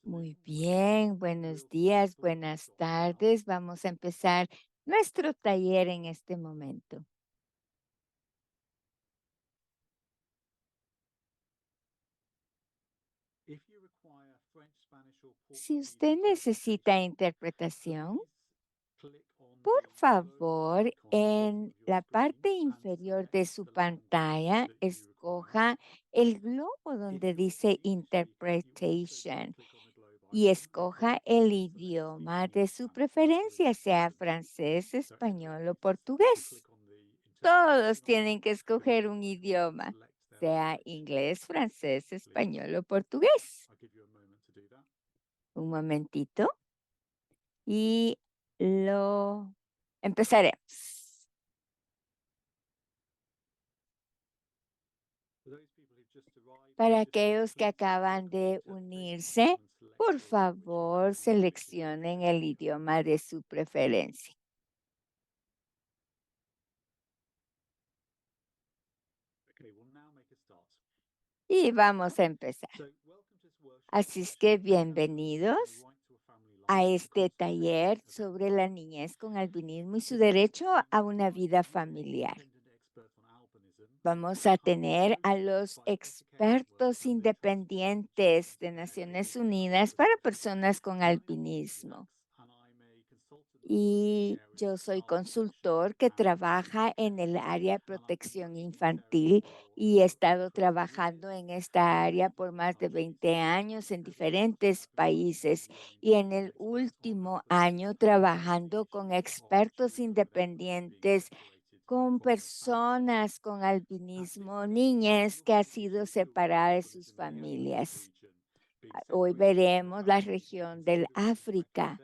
Muy bien, buenos días, buenas tardes. Vamos a empezar nuestro taller en este momento. Si usted necesita interpretación, por favor, en la parte inferior de su pantalla, escoja el globo donde dice Interpretation y escoja el idioma de su preferencia, sea francés, español o portugués. Todos tienen que escoger un idioma, sea inglés, francés, español o portugués. Un momentito y lo empezaremos. Para aquellos que acaban de unirse, por favor, seleccionen el idioma de su preferencia. Y vamos a empezar. Así es que bienvenidos a este taller sobre la niñez con albinismo y su derecho a una vida familiar. Vamos a tener a los expertos independientes de Naciones Unidas para personas con albinismo. Y yo soy consultor que trabaja en el área de protección infantil y he estado trabajando en esta área por más de 20 años en diferentes países y en el último año trabajando con expertos independientes, con personas con albinismo, niñez que ha sido separada de sus familias. Hoy veremos la región del África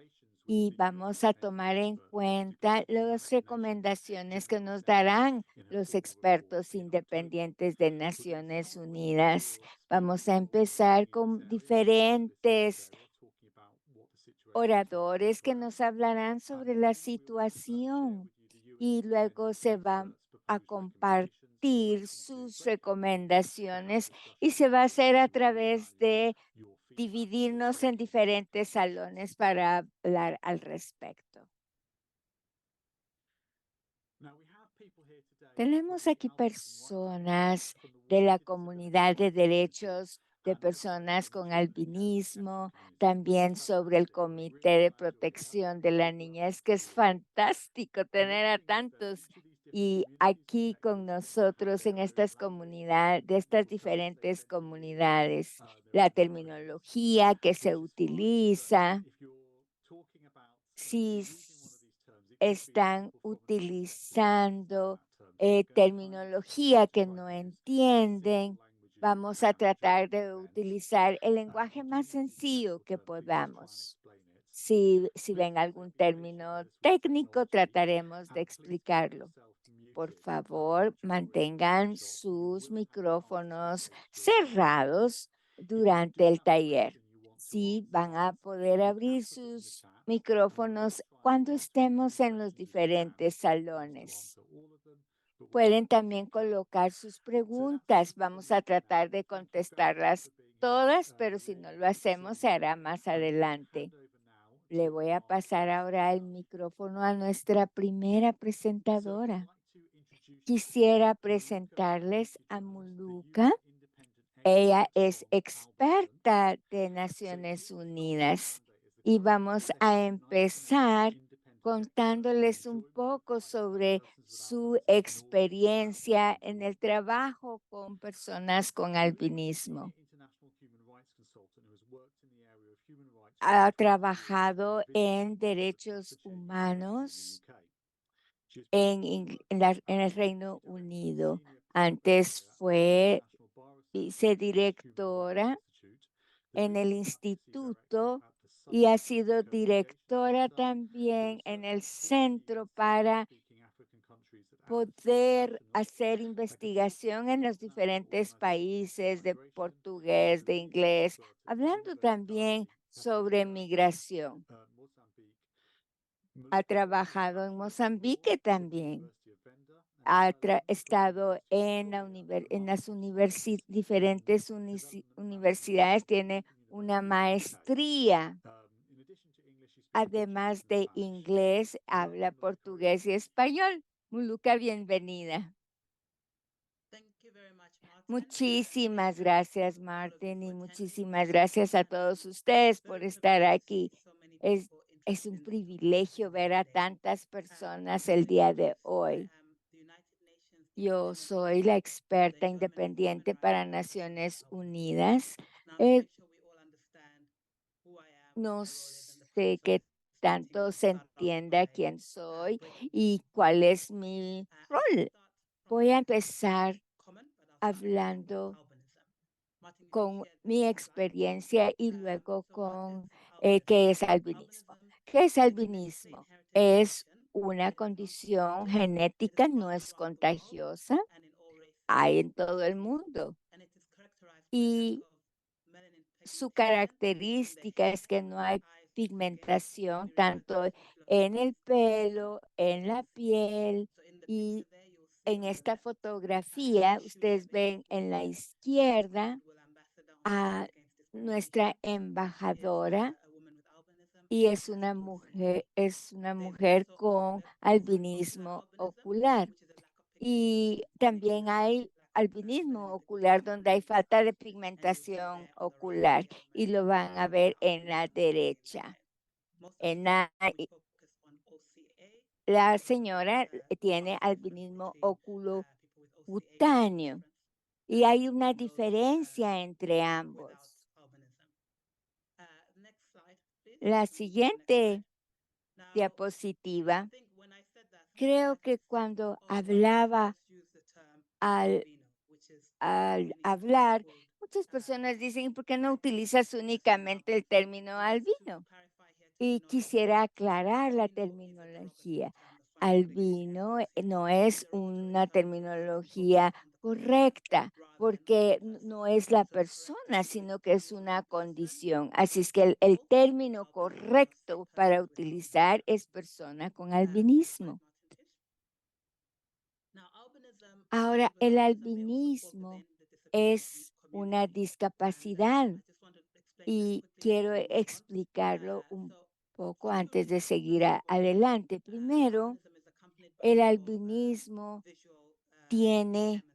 y vamos a tomar en cuenta las recomendaciones que nos darán los expertos independientes de Naciones Unidas. Vamos a empezar con diferentes oradores que nos hablarán sobre la situación y luego se van a compartir sus recomendaciones y se va a hacer a través de dividirnos en diferentes salones para hablar al respecto. Tenemos aquí personas de la comunidad de derechos de personas con albinismo, también sobre el Comité de Protección de la Niñez, que es fantástico tener a tantos y aquí con nosotros en estas comunidades, de estas diferentes comunidades, la terminología que se utiliza, si están utilizando terminología que no entienden. Vamos a tratar de utilizar el lenguaje más sencillo que podamos. Si ven algún término técnico, trataremos de explicarlo. Por favor, mantengan sus micrófonos cerrados durante el taller. Sí, van a poder abrir sus micrófonos cuando estemos en los diferentes salones. Pueden también colocar sus preguntas. Vamos a tratar de contestarlas todas, pero si no lo hacemos, se hará más adelante. Le voy a pasar ahora el micrófono a nuestra primera presentadora. Quisiera presentarles a Muluka. Ella es experta de Naciones Unidas y vamos a empezar contándoles un poco sobre su experiencia en el trabajo con personas con albinismo. Ha trabajado en derechos humanos en el Reino Unido. Antes fue vicedirectora en el instituto y ha sido directora también en el centro para poder hacer investigación en los diferentes países de portugués, de inglés, hablando también sobre migración. Ha trabajado en Mozambique también. Ha estado en, en las diferentes universidades, tiene una maestría. Además de inglés, habla portugués y español. Muluka, bienvenida. Muchísimas gracias, Martin, y muchísimas gracias a todos ustedes por estar aquí. Es, es un privilegio ver a tantas personas el día de hoy. Yo soy la experta independiente para Naciones Unidas. Eh, no sé qué tanto se entienda quién soy y cuál es mi rol. Voy a empezar hablando con mi experiencia y luego con qué es albinismo. ¿Qué es albinismo? Es una condición genética, no es contagiosa, hay en todo el mundo. Y su característica es que no hay pigmentación tanto en el pelo, en la piel y en esta fotografía, ustedes ven en la izquierda a nuestra embajadora y es una mujer con albinismo ocular. Y también hay albinismo ocular donde hay falta de pigmentación ocular y lo van a ver en la derecha. En la señora tiene albinismo oculocutáneo y hay una diferencia entre ambos. La siguiente diapositiva, creo que cuando hablaba al, al hablar, muchas personas dicen, ¿por qué no utilizas únicamente el término albino? Y quisiera aclarar la terminología. Albino no es una terminología correcta porque no es la persona, sino que es una condición. Así es que el término correcto para utilizar es persona con albinismo. Ahora, el albinismo es una discapacidad y quiero explicarlo un poco antes de seguir adelante. Primero, el albinismo tiene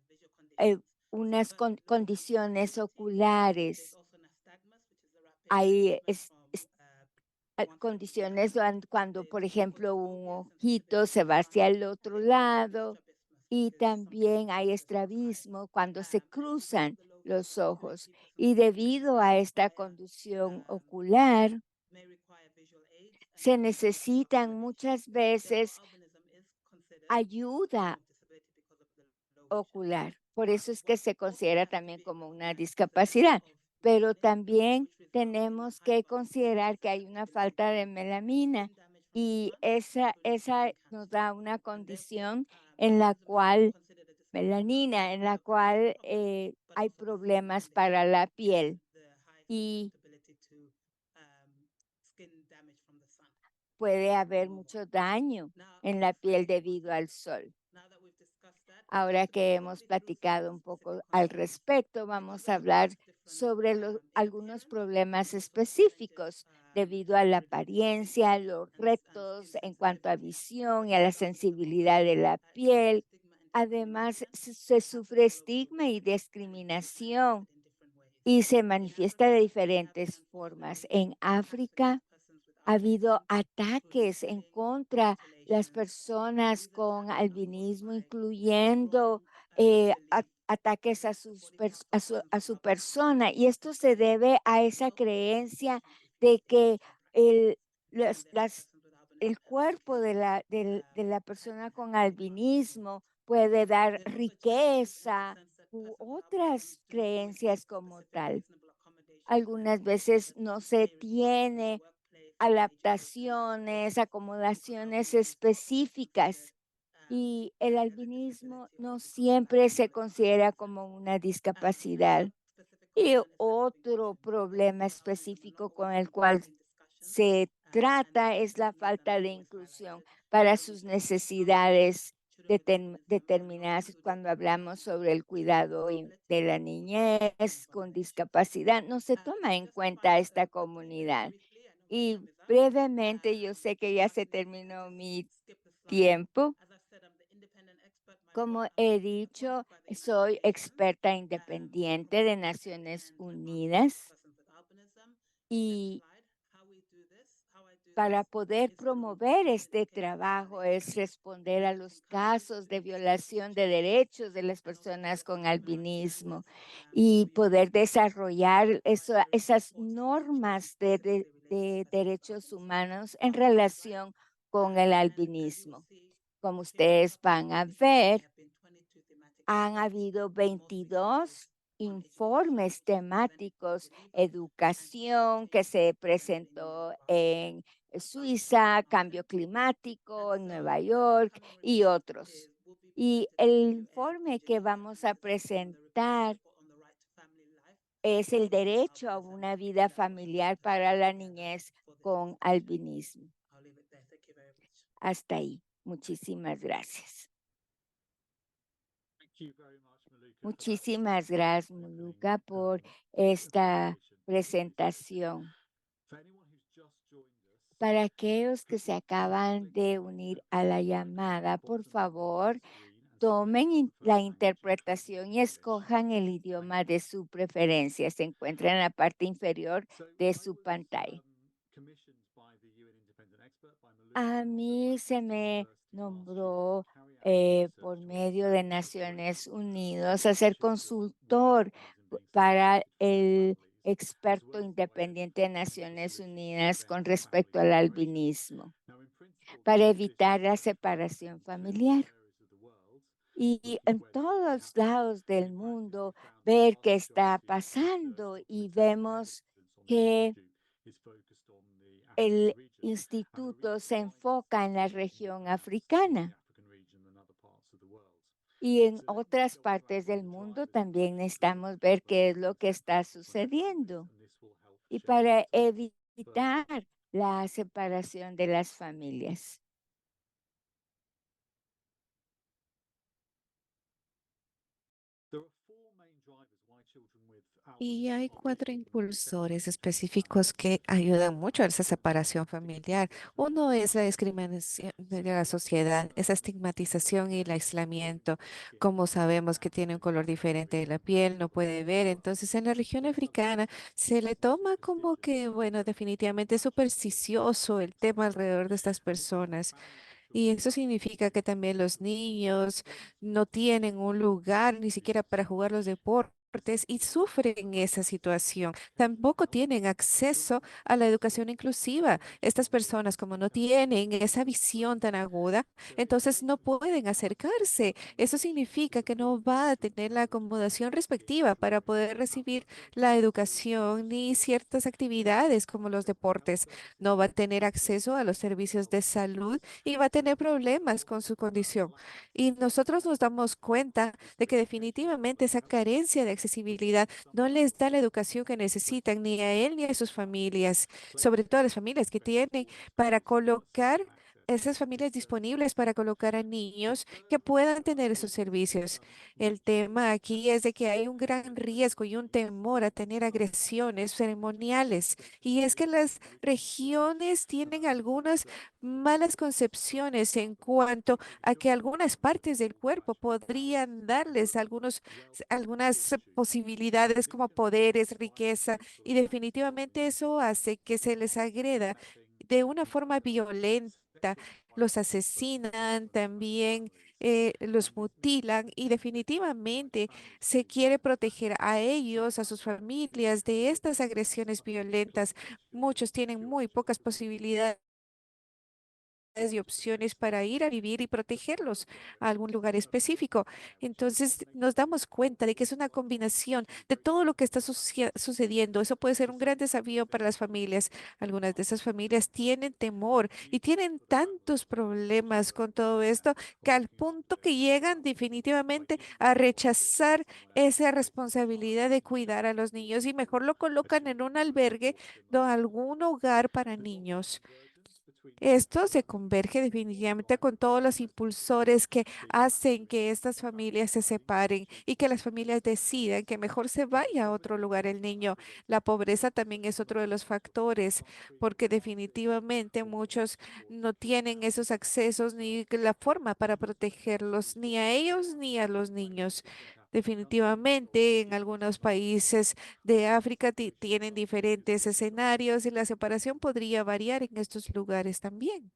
unas condiciones oculares. Hay condiciones cuando, por ejemplo, un ojito se va hacia el otro lado y también hay estrabismo cuando se cruzan los ojos. Y debido a esta condición ocular, se necesitan muchas veces ayuda ocular. Por eso es que se considera también como una discapacidad. Pero también tenemos que considerar que hay una falta de melamina y esa nos da una condición en la cual, melanina, en la cual hay problemas para la piel y puede haber mucho daño en la piel debido al sol. Ahora que hemos platicado un poco al respecto, vamos a hablar sobre algunos problemas específicos debido a la apariencia, los retos en cuanto a visión y a la sensibilidad de la piel. Además, se sufre estigma y discriminación y se manifiesta de diferentes formas. En África, ha habido ataques en contra las personas con albinismo, incluyendo ataques a su persona. Y esto se debe a esa creencia de que el, el cuerpo de la persona con albinismo puede dar riqueza u otras creencias como tal. Algunas veces no se tiene adaptaciones, acomodaciones específicas y el albinismo no siempre se considera como una discapacidad. Y otro problema específico con el cual se trata es la falta de inclusión para sus necesidades determinadas cuando hablamos sobre el cuidado de la niñez con discapacidad. No se toma en cuenta esta comunidad. Y brevemente, yo sé que ya se terminó mi tiempo. Como he dicho, soy experta independiente de Naciones Unidas y para poder promover este trabajo es responder a los casos de violación de derechos de las personas con albinismo y poder desarrollar esas normas de derechos humanos en relación con el albinismo. Como ustedes van a ver, han habido 22 informes temáticos, educación que se presentó en Suiza, cambio climático en Nueva York y otros. Y el informe que vamos a presentar es el derecho a una vida familiar para la niñez con albinismo. Hasta ahí. Muchísimas gracias. Muchísimas gracias, Muluka, por esta presentación. Para aquellos que se acaban de unir a la llamada, por favor, tomen la interpretación y escojan el idioma de su preferencia. Se encuentra en la parte inferior de su pantalla. A mí se me nombró por medio de Naciones Unidas a ser consultor para el experto independiente de Naciones Unidas con respecto al albinismo, para evitar la separación familiar. Y en todos lados del mundo ver qué está pasando y vemos que el instituto se enfoca en la región africana y en otras partes del mundo también necesitamos ver qué es lo que está sucediendo y para evitar la separación de las familias. Y hay cuatro impulsores específicos que ayudan mucho a esa separación familiar. Uno es la discriminación de la sociedad, esa estigmatización y el aislamiento. Como sabemos que tiene un color diferente de la piel, no puede ver. Entonces, en la región africana se le toma como que, bueno, definitivamente es supersticioso el tema alrededor de estas personas. Y eso significa que también los niños no tienen un lugar ni siquiera para jugar los deportes y sufren esa situación. Tampoco tienen acceso a la educación inclusiva. Estas personas, como no tienen esa visión tan aguda, entonces no pueden acercarse. Eso significa que no va a tener la acomodación respectiva para poder recibir la educación ni ciertas actividades como los deportes. No va a tener acceso a los servicios de salud y va a tener problemas con su condición. Y nosotros nos damos cuenta de que definitivamente esa carencia de accesibilidad no les da la educación que necesitan ni a él ni a sus familias, sobre todo a las familias que tienen para colocar esas familias disponibles para colocar a niños que puedan tener esos servicios. El tema aquí es de que hay un gran riesgo y un temor a tener agresiones ceremoniales. Y es que las regiones tienen algunas malas concepciones en cuanto a que algunas partes del cuerpo podrían darles algunas posibilidades como poderes, riqueza, y definitivamente eso hace que se les agreda de una forma violenta. Los asesinan, también los mutilan y definitivamente se quiere proteger a ellos, a sus familias de estas agresiones violentas. Muchos tienen muy pocas posibilidades y opciones para ir a vivir y protegerlos a algún lugar específico. Entonces nos damos cuenta de que es una combinación de todo lo que está sucediendo. Eso puede ser un gran desafío para las familias. Algunas de esas familias tienen temor y tienen tantos problemas con todo esto que al punto que llegan definitivamente a rechazar esa responsabilidad de cuidar a los niños y mejor lo colocan en un albergue o algún hogar para niños. Esto se converge definitivamente con todos los impulsores que hacen que estas familias se separen y que las familias decidan que mejor se vaya a otro lugar el niño. La pobreza también es otro de los factores, porque definitivamente muchos no tienen esos accesos ni la forma para protegerlos, ni a ellos ni a los niños. Definitivamente, en algunos países de África tienen diferentes escenarios y la separación podría variar en estos lugares también.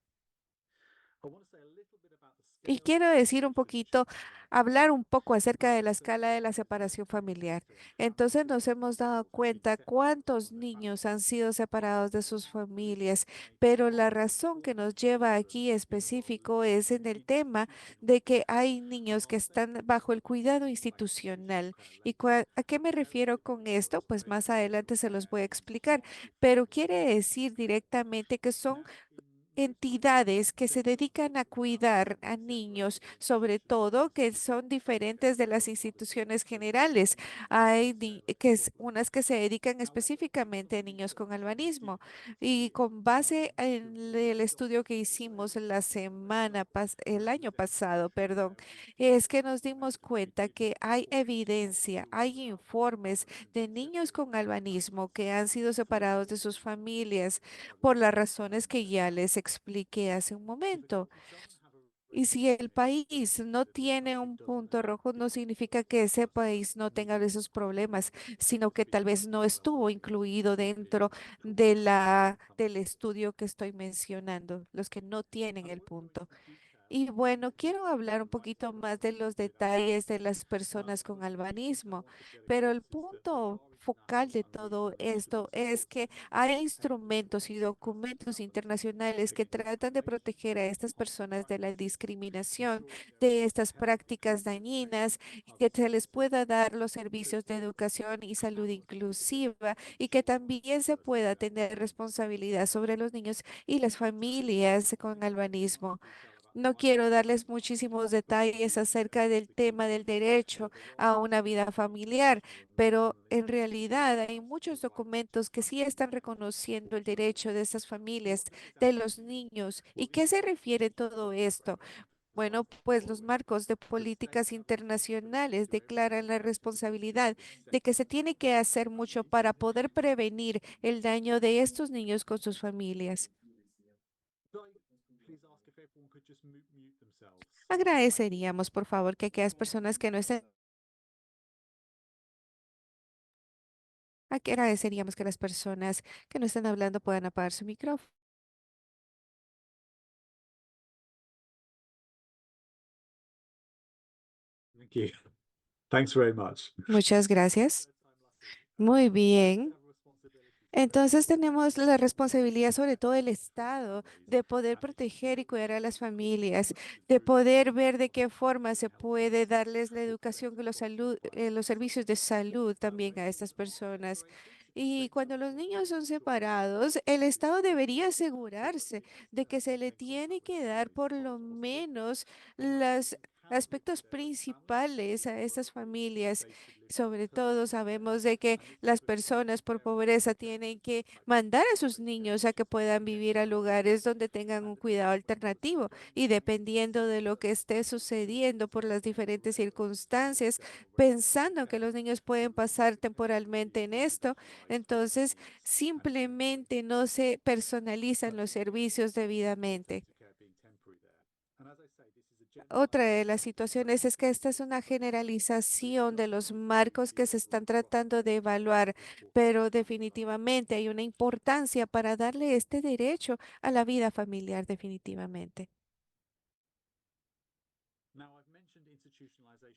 Y quiero decir un poquito, hablar un poco acerca de la escala de la separación familiar. Entonces nos hemos dado cuenta cuántos niños han sido separados de sus familias, pero la razón que nos lleva aquí específico es en el tema de que hay niños que están bajo el cuidado institucional. ¿Y a qué me refiero con esto? Pues más adelante se los voy a explicar, pero quiere decir directamente que son entidades que se dedican a cuidar a niños, sobre todo que son diferentes de las instituciones generales. Hay unas que se dedican específicamente a niños con albanismo y con base en el estudio que hicimos el año pasado, perdón, es que nos dimos cuenta que hay evidencia, hay informes de niños con albanismo que han sido separados de sus familias por las razones que ya les expliqué hace un momento. Y si el país no tiene un punto rojo, no significa que ese país no tenga esos problemas, sino que tal vez no estuvo incluido dentro del estudio que estoy mencionando, los que no tienen el punto. Y bueno, quiero hablar un poquito más de los detalles de las personas con albanismo, pero el punto focal de todo esto es que hay instrumentos y documentos internacionales que tratan de proteger a estas personas de la discriminación, de estas prácticas dañinas, y que se les pueda dar los servicios de educación y salud inclusiva y que también se pueda tener responsabilidad sobre los niños y las familias con albanismo. No quiero darles muchísimos detalles acerca del tema del derecho a una vida familiar, pero en realidad hay muchos documentos que sí están reconociendo el derecho de esas familias, de los niños. ¿Y qué se refiere todo esto? Bueno, pues los marcos de políticas internacionales declaran la responsabilidad de que se tiene que hacer mucho para poder prevenir el daño de estos niños con sus familias. Agradeceríamos, por favor, que aquellas personas que no estén aquí, agradeceríamos que las personas que no estén hablando puedan apagar su micrófono. Thank you. Thanks very much. Muchas gracias. Muy bien. Entonces tenemos la responsabilidad, sobre todo el Estado, de poder proteger y cuidar a las familias, de poder ver de qué forma se puede darles la educación y los servicios de salud también a estas personas. Y cuando los niños son separados, el Estado debería asegurarse de que se le tiene que dar por lo menos los aspectos principales a estas familias. Sobre todo sabemos de que las personas por pobreza tienen que mandar a sus niños a que puedan vivir a lugares donde tengan un cuidado alternativo y dependiendo de lo que esté sucediendo por las diferentes circunstancias, pensando que los niños pueden pasar temporalmente en esto, entonces simplemente no se personalizan los servicios debidamente. Otra de las situaciones es que esta es una generalización de los marcos que se están tratando de evaluar, pero definitivamente hay una importancia para darle este derecho a la vida familiar, definitivamente.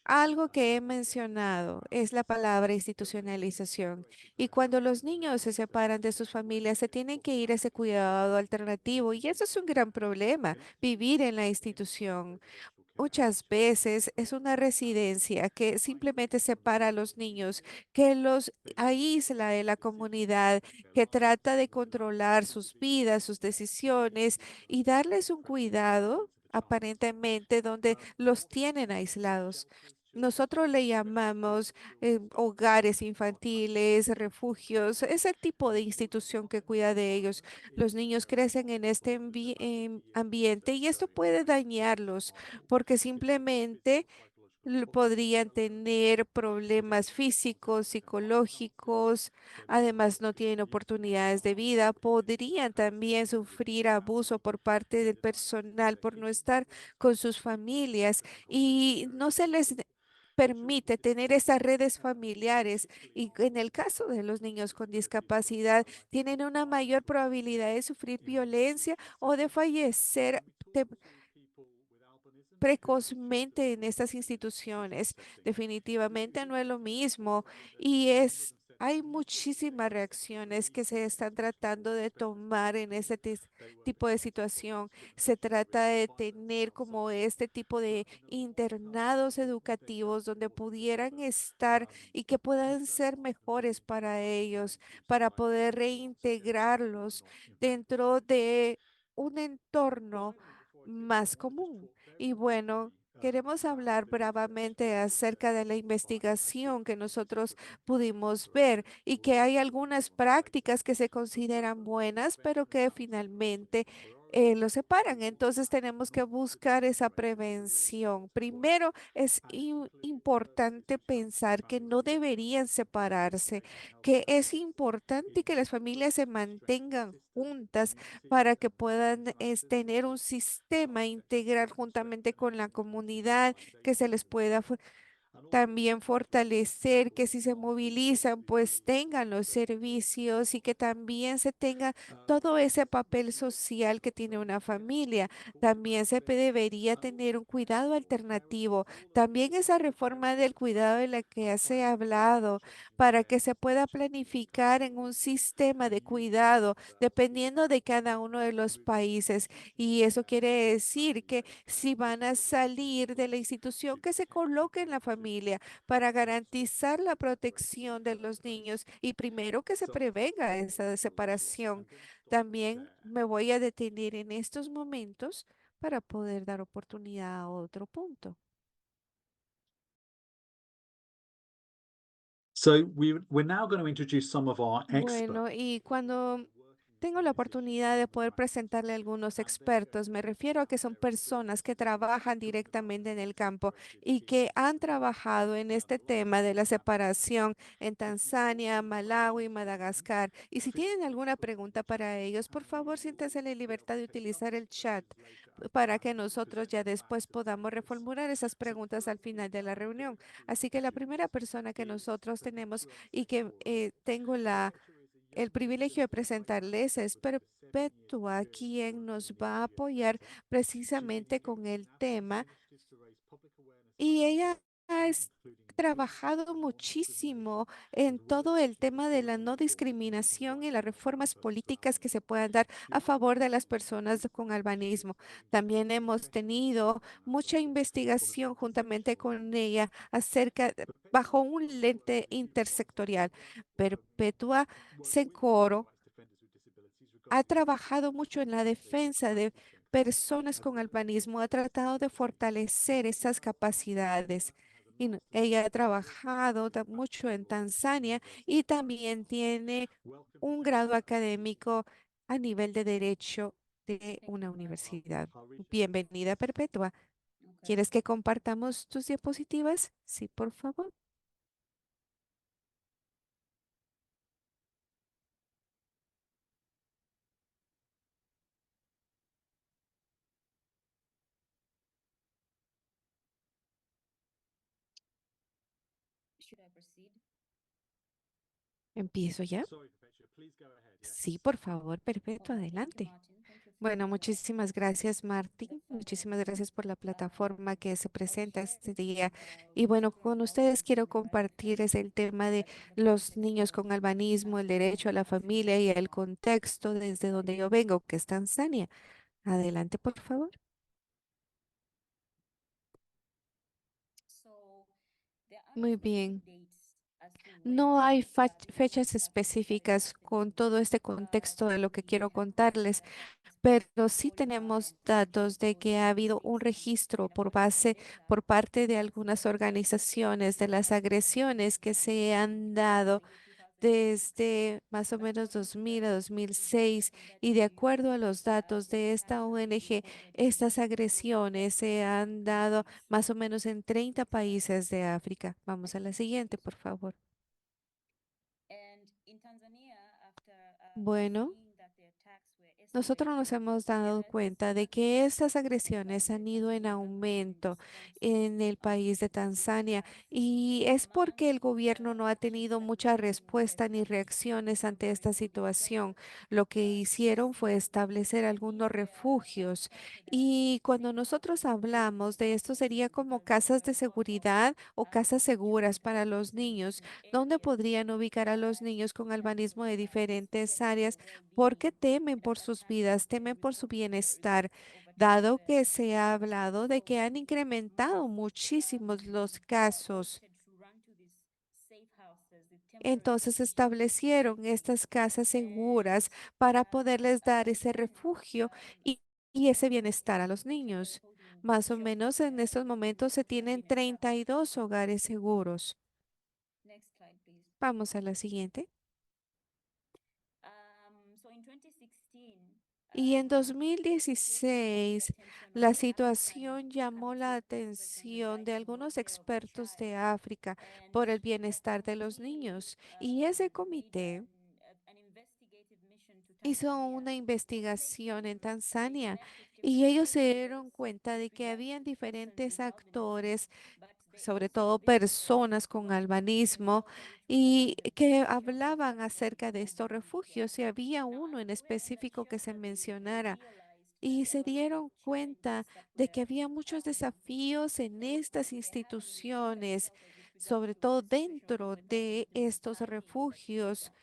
Algo que he mencionado es la palabra institucionalización. Y cuando los niños se separan de sus familias, se tienen que ir a ese cuidado alternativo. Y eso es un gran problema, vivir en la institución. Muchas veces es una residencia que simplemente separa a los niños, que los aísla de la comunidad, que trata de controlar sus vidas, sus decisiones y darles un cuidado aparentemente donde los tienen aislados. nosotros le llamamos hogares infantiles, refugios, es el tipo de institución que cuida de ellos. Los niños crecen en este ambiente y esto puede dañarlos porque simplemente podrían tener problemas físicos, psicológicos, además no tienen oportunidades de vida, podrían también sufrir abuso por parte del personal por no estar con sus familias y no se les permite tener esas redes familiares y en el caso de los niños con discapacidad tienen una mayor probabilidad de sufrir violencia o de fallecer precozmente en estas instituciones. Definitivamente no es lo mismo y hay muchísimas reacciones que se están tratando de tomar en este tipo de situación. Se trata de tener como este tipo de internados educativos donde pudieran estar y que puedan ser mejores para ellos, para poder reintegrarlos dentro de un entorno más común. Y bueno, queremos hablar bravamente acerca de la investigación que nosotros pudimos ver y que hay algunas prácticas que se consideran buenas, pero que finalmente lo separan. Entonces tenemos que buscar esa prevención. Primero, es importante pensar que no deberían separarse, que es importante que las familias se mantengan juntas para que puedan tener un sistema integral juntamente con la comunidad, que se les pueda también fortalecer que si se movilizan, pues tengan los servicios y que también se tenga todo ese papel social que tiene una familia. También debería tener un cuidado alternativo. También esa reforma del cuidado de la que se ha hablado para que se pueda planificar en un sistema de cuidado dependiendo de cada uno de los países. Y eso quiere decir que si van a salir de la institución, que se coloque en la familia para garantizar la protección de los niños y primero que se prevenga esa separación. También me voy a detener en estos momentos para poder dar oportunidad a otro punto. So we're now going to introduce some of our Bueno, experts. y cuando tengo la oportunidad de poder presentarle a algunos expertos, me refiero a que son personas que trabajan directamente en el campo y que han trabajado en este tema de la separación en Tanzania, Malawi, Madagascar. Y si tienen alguna pregunta para ellos, por favor, siéntanse en la libertad de utilizar el chat para que nosotros ya después podamos reformular esas preguntas al final de la reunión. Así que la primera persona que nosotros tenemos y que tengo el privilegio de presentarles es Perpetua, quien nos va a apoyar precisamente con el tema y ella ha trabajado muchísimo en todo el tema de la no discriminación y las reformas políticas que se puedan dar a favor de las personas con albanismo. También hemos tenido mucha investigación juntamente con ella bajo un lente intersectorial. Perpetua Sencoro ha trabajado mucho en la defensa de personas con albanismo, ha tratado de fortalecer esas capacidades. Y ella ha trabajado mucho en Tanzania y también tiene un grado académico a nivel de derecho de una universidad. Bienvenida, Perpetua. ¿Quieres que compartamos tus diapositivas? Sí, por favor. ¿Empiezo ya? Sí, por favor, Perpetua, adelante. Bueno, muchísimas gracias, Martín. Muchísimas gracias por la plataforma que se presenta este día. Y bueno, con ustedes quiero compartir es el tema de los niños con albanismo, el derecho a la familia y el contexto desde donde yo vengo, que es Tanzania. Adelante, por favor. Muy bien. No hay fechas específicas con todo este contexto de lo que quiero contarles, pero sí tenemos datos de que ha habido un registro por parte de algunas organizaciones de las agresiones que se han dado desde más o menos 2000 a 2006 y de acuerdo a los datos de esta ONG, estas agresiones se han dado más o menos en 30 países de África. Vamos a la siguiente, por favor. Bueno. Nosotros nos hemos dado cuenta de que estas agresiones han ido en aumento en el país de Tanzania y es porque el gobierno no ha tenido mucha respuesta ni reacciones ante esta situación. Lo que hicieron fue establecer algunos refugios y cuando nosotros hablamos de esto sería como casas de seguridad o casas seguras para los niños, donde podrían ubicar a los niños con albanismo de diferentes áreas porque temen por sus vidas, temen por su bienestar, dado que se ha hablado de que han incrementado muchísimos los casos. Entonces establecieron estas casas seguras para poderles dar ese refugio y ese bienestar a los niños. Más o menos en estos momentos se tienen 32 hogares seguros. Vamos a la siguiente. Y en 2016, la situación llamó la atención de algunos expertos de África por el bienestar de los niños. Y ese comité hizo una investigación en Tanzania y ellos se dieron cuenta de que habían diferentes actores, sobre todo personas con albanismo, y que hablaban acerca de estos refugios. Y había uno en específico que se mencionara y se dieron cuenta de que había muchos desafíos en estas instituciones, sobre todo dentro de estos refugios.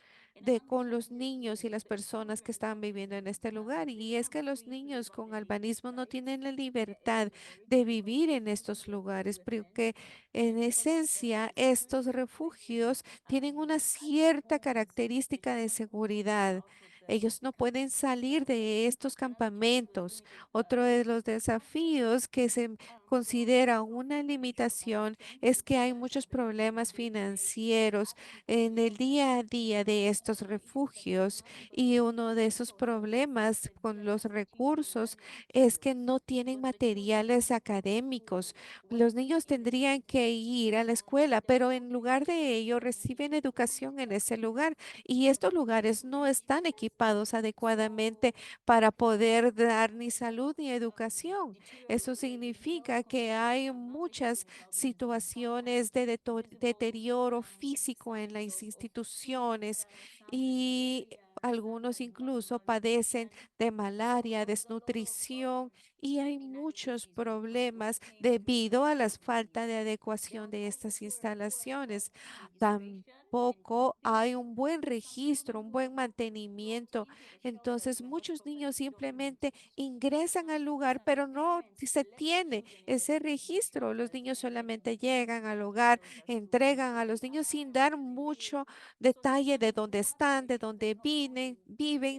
Con los niños y las personas que estaban viviendo en este lugar. Y es que los niños con albanismo no tienen la libertad de vivir en estos lugares, porque en esencia estos refugios tienen una cierta característica de seguridad. Ellos no pueden salir de estos campamentos. Otro de los desafíos que se considera una limitación es que hay muchos problemas financieros en el día a día de estos refugios y uno de esos problemas con los recursos es que no tienen materiales académicos. Los niños tendrían que ir a la escuela, pero en lugar de ello reciben educación en ese lugar y estos lugares no están equipados adecuadamente para poder dar ni salud ni educación. Eso significa que hay muchas situaciones de deterioro físico en las instituciones y algunos incluso padecen de malaria, desnutrición y hay muchos problemas debido a la falta de adecuación de estas instalaciones. Tampoco hay un buen registro, un buen mantenimiento. Entonces, muchos niños simplemente ingresan al lugar, pero no se tiene ese registro. Los niños solamente llegan al hogar, entregan a los niños sin dar mucho detalle de dónde están, de dónde viven,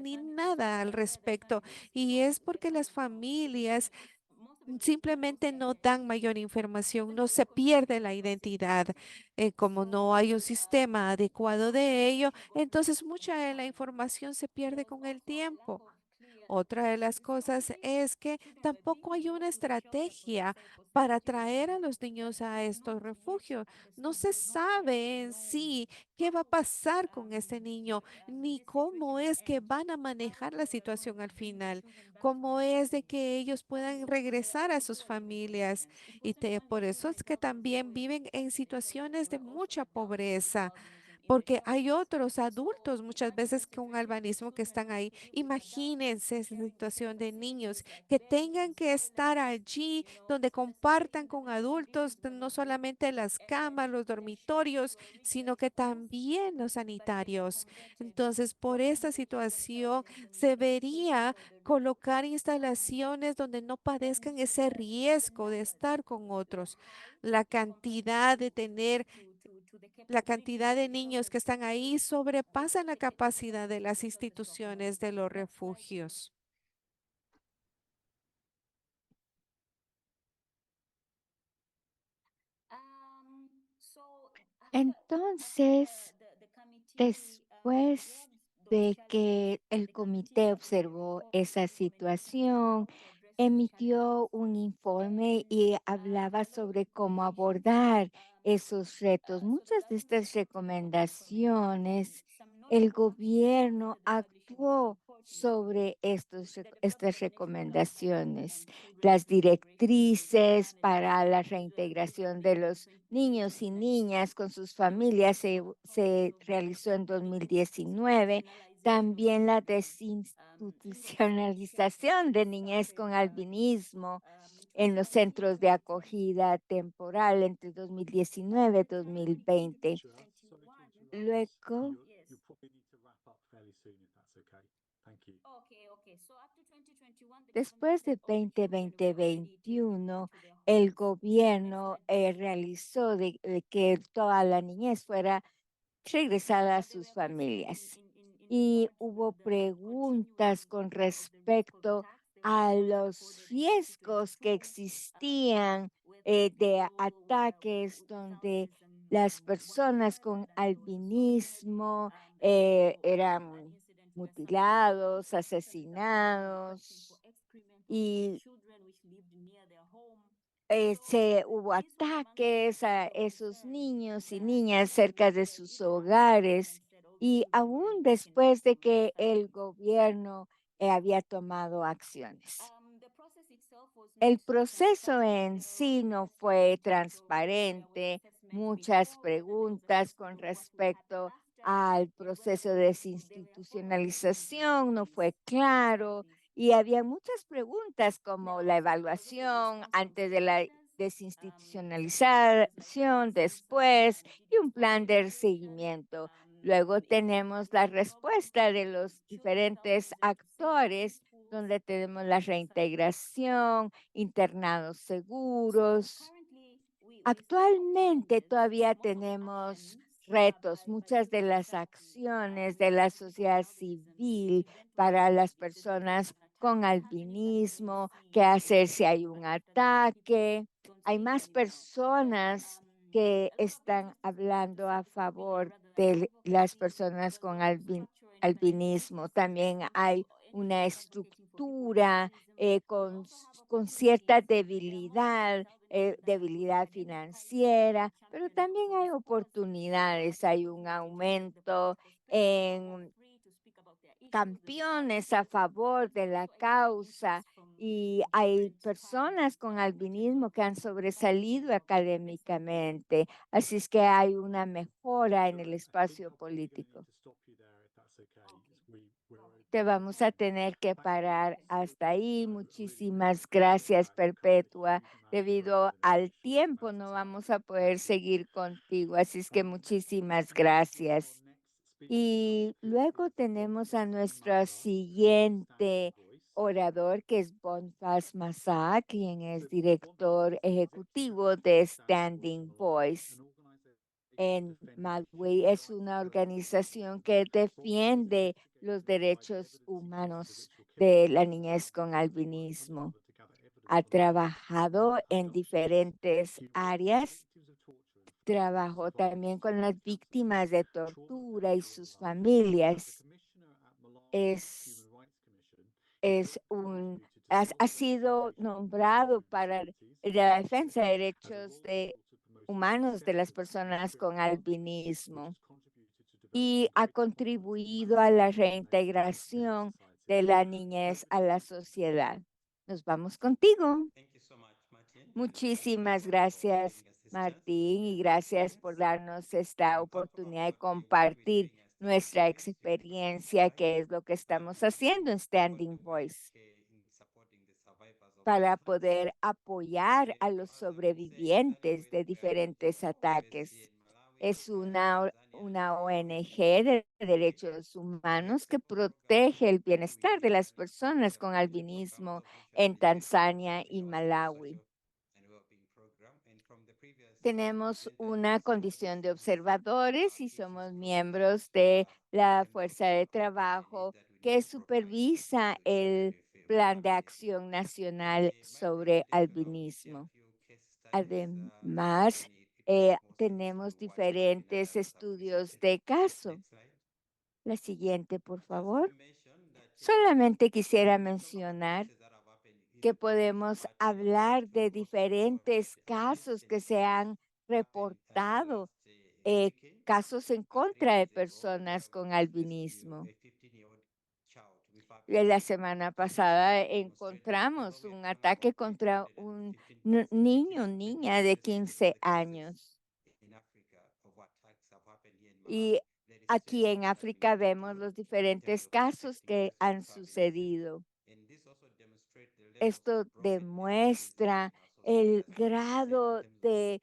ni nada al respecto. Y es porque las familias simplemente no dan mayor información, no se pierde la identidad. Como no hay un sistema adecuado de ello, entonces mucha de la información se pierde con el tiempo. Otra de las cosas es que tampoco hay una estrategia para traer a los niños a estos refugios. No se sabe en sí qué va a pasar con este niño, ni cómo es que van a manejar la situación al final, cómo es de que ellos puedan regresar a sus familias. Por eso es que también viven en situaciones de mucha pobreza porque hay otros adultos muchas veces con albanismo que están ahí. Imagínense esa situación de niños que tengan que estar allí donde compartan con adultos, no solamente las camas, los dormitorios, sino que también los sanitarios. Entonces, por esta situación se debería colocar instalaciones donde no padezcan ese riesgo de estar con otros. La cantidad de tener La cantidad de niños que están ahí sobrepasan la capacidad de las instituciones de los refugios. Entonces, después de que el comité observó esa situación, emitió un informe y hablaba sobre cómo abordar esos retos. Muchas de estas recomendaciones, el gobierno actuó sobre estas recomendaciones, las directrices para la reintegración de los niños y niñas con sus familias se realizó en 2019. También la desinstitucionalización de niñez con albinismo en los centros de acogida temporal entre 2019 y 2020. Luego, You probably need to wrap up fairly soon if that's okay. Thank you. después de 2020-2021, el gobierno realizó de que toda la niñez fuera regresada a sus familias. Y hubo preguntas con respecto a los riesgos que existían de ataques donde las personas con albinismo eran mutilados, asesinados y hubo ataques a esos niños y niñas cerca de sus hogares y aún después de que el gobierno había tomado acciones. El proceso en sí no fue transparente, muchas preguntas con respecto al proceso de desinstitucionalización no fue claro y había muchas preguntas como la evaluación antes de la desinstitucionalización, después y un plan de seguimiento. Luego tenemos la respuesta de los diferentes actores donde tenemos la reintegración, internados seguros. Actualmente todavía tenemos retos, muchas de las acciones de la sociedad civil para las personas con albinismo, qué hacer si hay un ataque. Hay más personas que están hablando a favor de las personas con albinismo. También hay una estructura con cierta debilidad financiera, pero también hay oportunidades, hay un aumento en campeones a favor de la causa y hay personas con albinismo que han sobresalido académicamente, así es que hay una mejora en el espacio político. Te vamos a tener que parar hasta ahí. Muchísimas gracias, Perpetua. Debido al tiempo no vamos a poder seguir contigo, así es que muchísimas gracias. Y luego tenemos a nuestro siguiente orador, que es Bonfaz Massá, quien es director ejecutivo de Standing Voice en Malawi. Es una organización que defiende los derechos humanos de la niñez con albinismo. Ha trabajado en diferentes áreas. Trabajó también con las víctimas de tortura y sus familias. Ha sido nombrado para la defensa de derechos humanos de las personas con albinismo y ha contribuido a la reintegración de la niñez a la sociedad. Nos vamos contigo. Muchísimas gracias, Martín, y gracias por darnos esta oportunidad de compartir nuestra experiencia, que es lo que estamos haciendo en Standing Voice, para poder apoyar a los sobrevivientes de diferentes ataques. Es una ONG de derechos humanos que protege el bienestar de las personas con albinismo en Tanzania y Malawi. Tenemos una condición de observadores y somos miembros de la fuerza de trabajo que supervisa el Plan de Acción Nacional sobre Albinismo. Además, tenemos diferentes estudios de caso. La siguiente, por favor. Solamente quisiera mencionar que podemos hablar de diferentes casos que se han reportado, casos en contra de personas con albinismo. La semana pasada encontramos un ataque contra un niño, niña de 15 años. Y aquí en África vemos los diferentes casos que han sucedido. Esto demuestra el grado de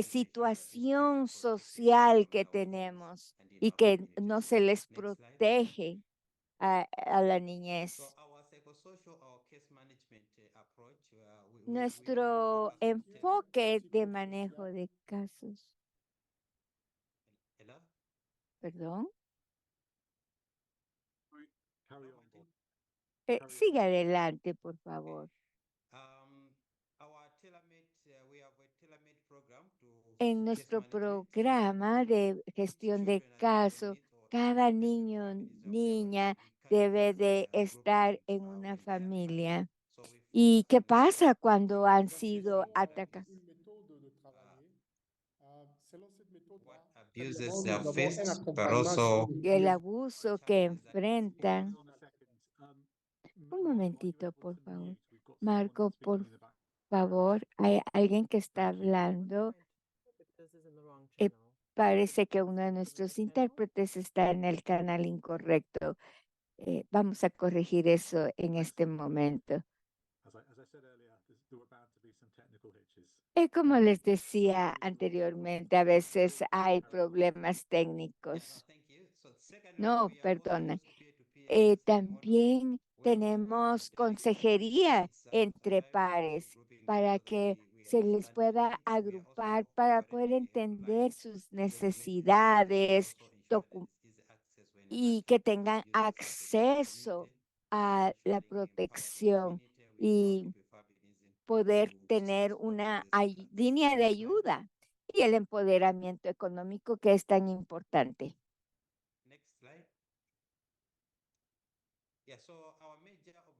situación social que tenemos y que no se les protege a la niñez. Nuestro enfoque de manejo de casos. Perdón. Carry on, Bob. Sigue adelante, por favor. En nuestro programa de gestión de casos, cada niño, niña debe de estar en una familia. ¿Y qué pasa cuando han sido atacados? Abuses they have D'abord, un faced, but accompagnement also sur El abuso que enfrentan. Hold on a second. Un Marco, momentito, you're por to favor. mute. We've got someone Marco, por speaking in the back. favor, hay alguien que está hablando. Parece que uno de nuestros intérpretes está en el canal incorrecto. Vamos a corregir eso en este momento. As I said earlier, there were bound to be some technical hitches. Como les decía anteriormente, a veces hay problemas técnicos. No, perdona. También tenemos consejería entre pares para que se les pueda agrupar, para poder entender sus necesidades y que tengan acceso a la protección y poder tener una línea de ayuda y el empoderamiento económico que es tan importante.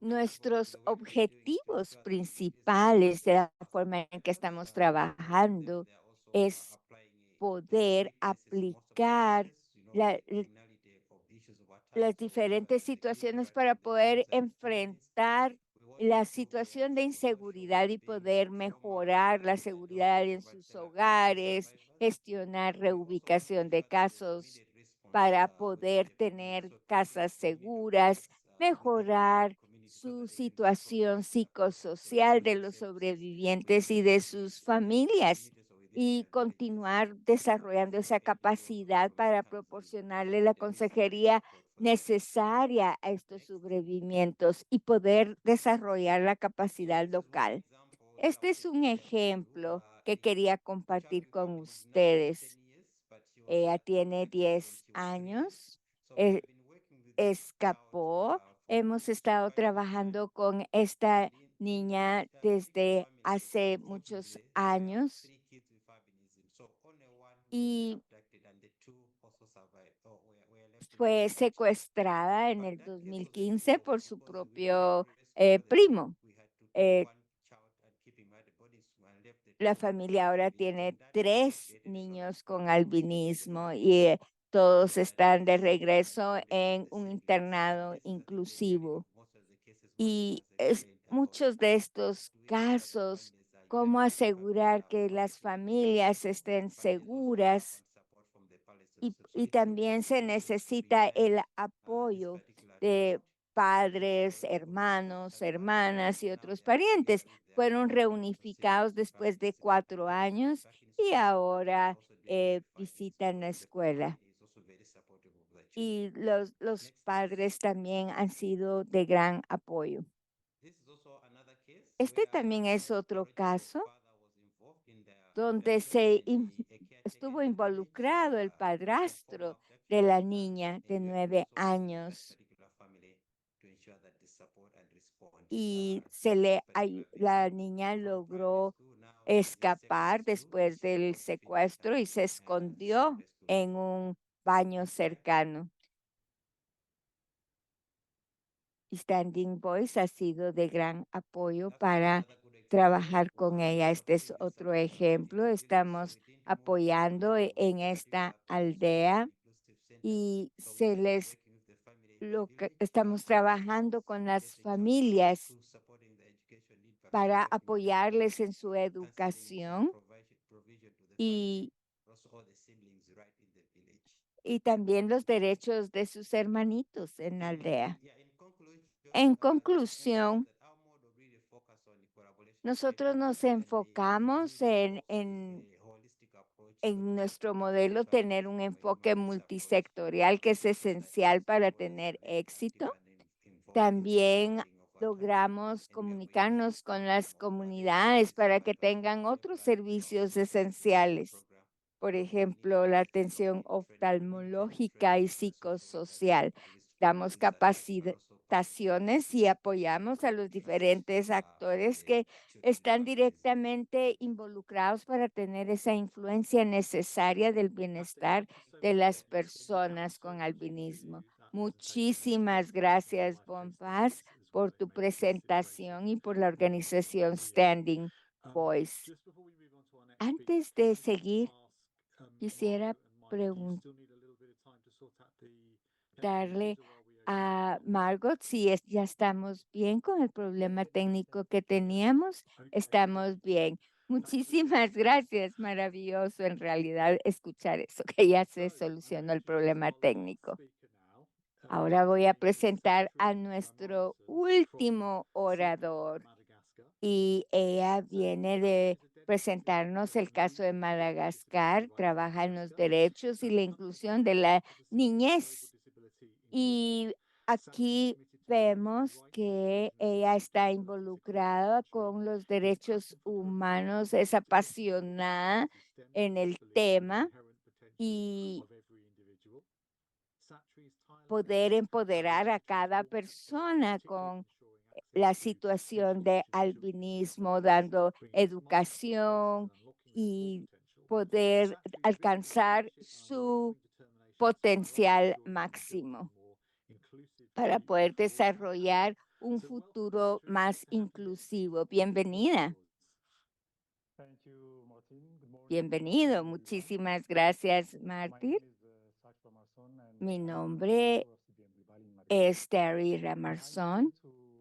Nuestros objetivos principales de la forma en que estamos trabajando es poder aplicar las diferentes situaciones para poder enfrentar la situación de inseguridad y poder mejorar la seguridad en sus hogares, gestionar reubicación de casos para poder tener casas seguras, mejorar su situación psicosocial de los sobrevivientes y de sus familias y continuar desarrollando esa capacidad para proporcionarle la consejería necesaria a estos sobrevivientes y poder desarrollar la capacidad local. Este es un ejemplo que quería compartir con ustedes. Ella tiene 10 años, escapó. Hemos estado trabajando con esta niña desde hace muchos años y fue secuestrada en el 2015 por su propio primo. La familia ahora tiene 3 niños con albinismo y todos están de regreso en un internado inclusivo. Y muchos de estos casos, cómo asegurar que las familias estén seguras y también se necesita el apoyo de padres, hermanos, hermanas y otros parientes. Fueron reunificados después de 4 años y ahora visitan la escuela. Y los padres también han sido de gran apoyo. Este también es otro caso donde estuvo involucrado el padrastro de la niña de 9 años. Y la niña logró escapar después del secuestro y se escondió en un baño cercano. Standing Voice ha sido de gran apoyo para trabajar con ella. Este es otro ejemplo. Estamos apoyando en esta aldea y estamos trabajando con las familias para apoyarles en su educación y también los derechos de sus hermanitos en la aldea. En conclusión, nosotros nos enfocamos en nuestro modelo tener un enfoque multisectorial que es esencial para tener éxito. También logramos comunicarnos con las comunidades para que tengan otros servicios esenciales. Por ejemplo, la atención oftalmológica y psicosocial. Damos capacitaciones y apoyamos a los diferentes actores que están directamente involucrados para tener esa influencia necesaria del bienestar de las personas con albinismo. Muchísimas gracias, Bonpas, por tu presentación y por la organización Standing Voice. Antes de seguir, quisiera preguntarle a Margot si ya estamos bien con el problema técnico que teníamos. Estamos bien. Muchísimas gracias. Maravilloso en realidad escuchar eso, que ya se solucionó el problema técnico. Ahora voy a presentar a nuestro último orador y ella viene de presentarnos el caso de Madagascar, trabaja en los derechos y la inclusión de la niñez. Y aquí vemos que ella está involucrada con los derechos humanos, es apasionada en el tema y poder empoderar a cada persona con la situación de albinismo, dando educación y poder alcanzar su potencial máximo para poder desarrollar un futuro más inclusivo. Bienvenida. Bienvenido. Muchísimas gracias, Martín. Mi nombre es Terry Ramarson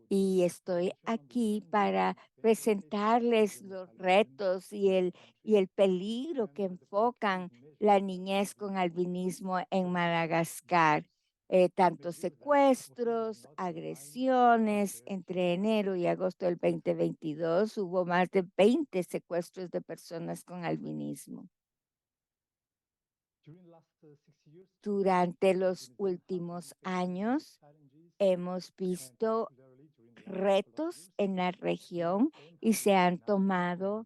y estoy aquí para presentarles los retos y el peligro que enfocan la niñez con albinismo en Madagascar. Tanto secuestros, agresiones. Entre enero y agosto del 2022 hubo más de 20 secuestros de personas con albinismo. Durante los últimos años hemos visto retos en la región y se han tomado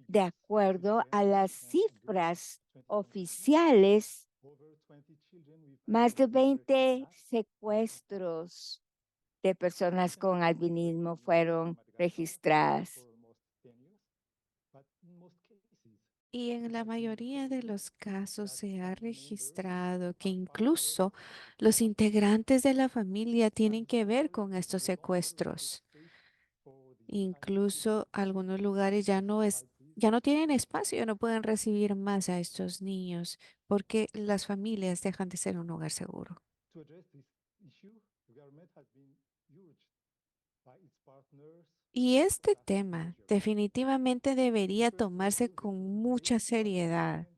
de acuerdo a las cifras oficiales. Más de 20 secuestros de personas con albinismo fueron registradas. Y en la mayoría de los casos se ha registrado que incluso los integrantes de la familia tienen que ver con estos secuestros. Incluso algunos lugares ya no tienen espacio, no pueden recibir más a estos niños porque las familias dejan de ser un hogar seguro. Y este tema definitivamente debería tomarse con mucha seriedad,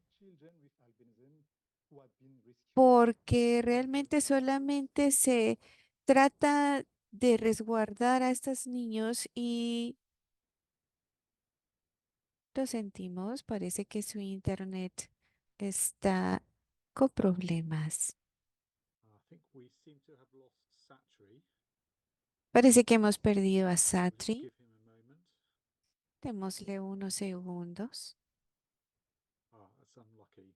porque realmente solamente se trata de resguardar a estos niños y lo sentimos, parece que su internet está con problemas. Parece que hemos perdido a Satri. Démosle unos segundos. Oh, that's unlucky.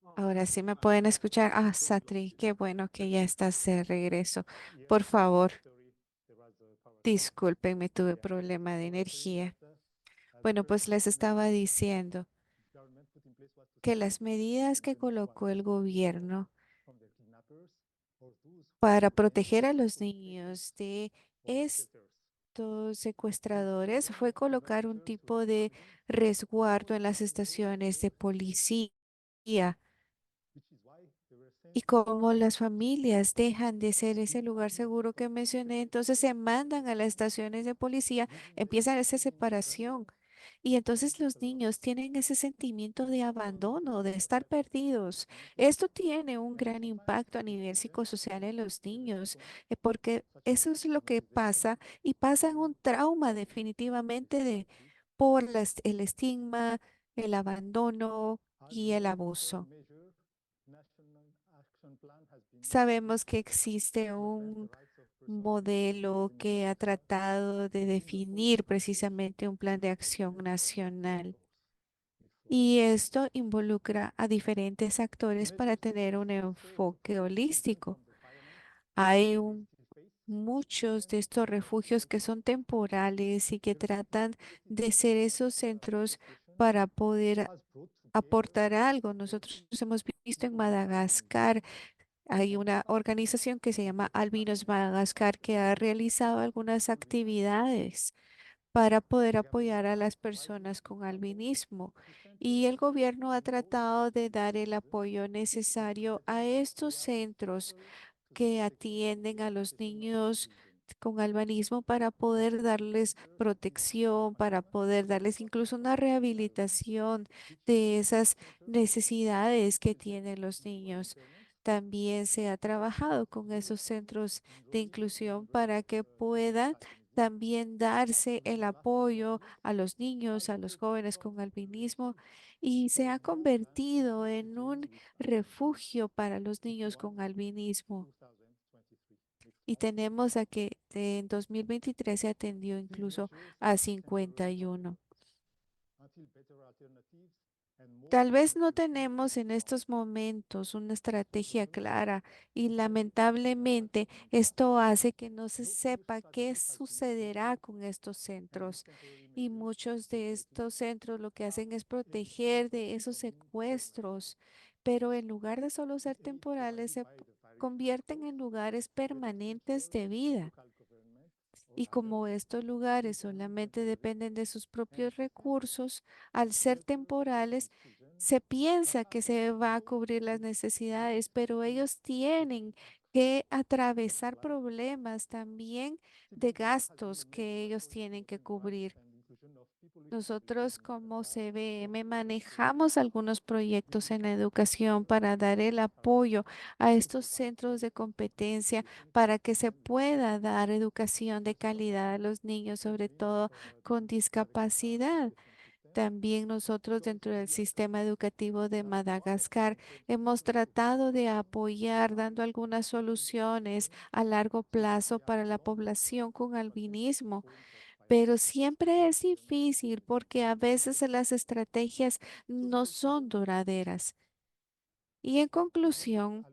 Oh, Ahora okay, sí me I pueden think escuchar. Ah, we've lost Satri, you. qué bueno que ya estás de regreso. Por favor, discúlpenme, tuve problema de energía. Bueno, pues les estaba diciendo que las medidas que colocó el gobierno para proteger a los niños de estos secuestradores fue colocar un tipo de resguardo en las estaciones de policía. Y como las familias dejan de ser ese lugar seguro que mencioné, entonces se mandan a las estaciones de policía, empieza esa separación. Y entonces los niños tienen ese sentimiento de abandono, de estar perdidos. Esto tiene un gran impacto a nivel psicosocial en los niños, porque eso es lo que pasa y pasan un trauma definitivamente por el estigma, el abandono y el abuso. Sabemos que existe un modelo que ha tratado de definir precisamente un plan de acción nacional. Y esto involucra a diferentes actores para tener un enfoque holístico. Hay muchos de estos refugios que son temporales y que tratan de ser esos centros para poder aportar algo. Nosotros hemos visto en Madagascar, hay una organización que se llama Albinos Madagascar que ha realizado algunas actividades para poder apoyar a las personas con albinismo. Y el gobierno ha tratado de dar el apoyo necesario a estos centros que atienden a los niños con albinismo para poder darles protección, para poder darles incluso una rehabilitación de esas necesidades que tienen los niños. También se ha trabajado con esos centros de inclusión para que puedan también darse el apoyo a los niños, a los jóvenes con albinismo y se ha convertido en un refugio para los niños con albinismo. Y tenemos a que en 2023 se atendió incluso a 51. Tal vez no tenemos en estos momentos una estrategia clara y lamentablemente esto hace que no se sepa qué sucederá con estos centros. Y muchos de estos centros lo que hacen es proteger de esos secuestros, pero en lugar de solo ser temporales, convierten en lugares permanentes de vida. Y como estos lugares solamente dependen de sus propios recursos, al ser temporales, se piensa que se va a cubrir las necesidades, pero ellos tienen que atravesar problemas también de gastos que ellos tienen que cubrir. Nosotros como CBM manejamos algunos proyectos en la educación para dar el apoyo a estos centros de competencia para que se pueda dar educación de calidad a los niños, sobre todo con discapacidad. También nosotros dentro del sistema educativo de Madagascar hemos tratado de apoyar dando algunas soluciones a largo plazo para la población con albinismo, pero siempre es difícil porque a veces las estrategias no son duraderas. Y en conclusión,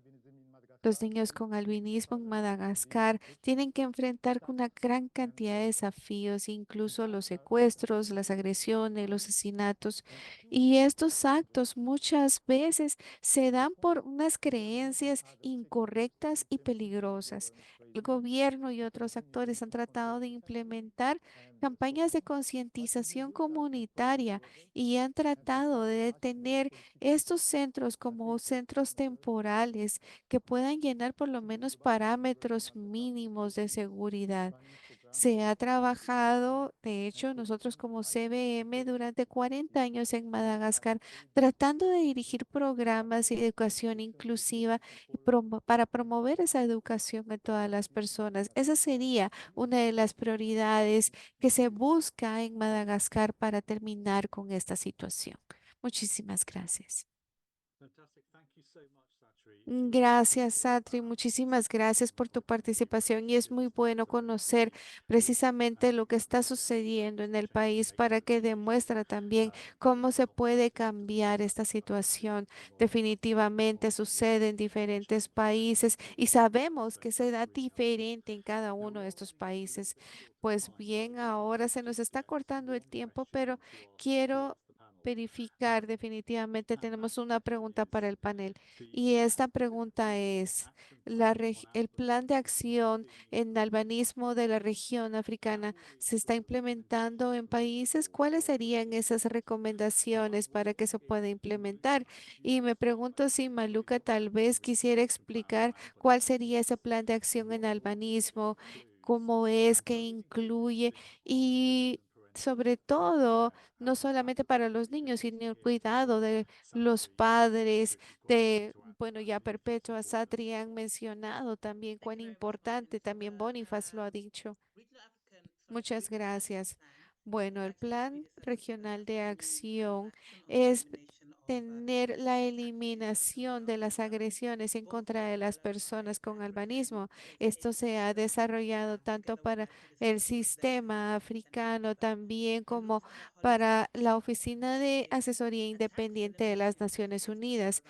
los niños con albinismo en Madagascar tienen que enfrentar con una gran cantidad de desafíos, incluso los secuestros, las agresiones, los asesinatos. Y estos actos muchas veces se dan por unas creencias incorrectas y peligrosas. El gobierno y otros actores han tratado de implementar campañas de concientización comunitaria y han tratado de detener estos centros como centros temporales que puedan llenar por lo menos parámetros mínimos de seguridad. Se ha trabajado, de hecho, nosotros como CBM durante 40 años en Madagascar, tratando de dirigir programas de educación inclusiva y para promover esa educación en todas las personas. Esa sería una de las prioridades que se busca en Madagascar para terminar con esta situación. Muchísimas gracias. fantastic. Gracias, Satri. Muchísimas gracias por tu participación y es muy bueno conocer precisamente lo que está sucediendo en el país para que demuestre también cómo se puede cambiar esta situación. Definitivamente sucede en diferentes países y sabemos que se da diferente en cada uno de estos países. Pues bien, ahora se nos está cortando el tiempo, pero quiero verificar definitivamente. Tenemos una pregunta para el panel. Y esta pregunta es, el plan de acción en albanismo de la región africana se está implementando en países. ¿Cuáles serían esas recomendaciones para que se pueda implementar? Y me pregunto si Maluca tal vez quisiera explicar cuál sería ese plan de acción en albanismo, cómo es que incluye y sobre todo, no solamente para los niños, sino el cuidado de los padres de, bueno, ya Perpetua, Satri han mencionado también cuán importante, también Bonifaz lo ha dicho. Muchas gracias. Bueno, el Plan Regional de Acción es tener la eliminación de las agresiones en contra de las personas con albanismo. Esto se ha desarrollado tanto para el sistema africano también como para la Oficina de Asesoría Independiente de las Naciones Unidas.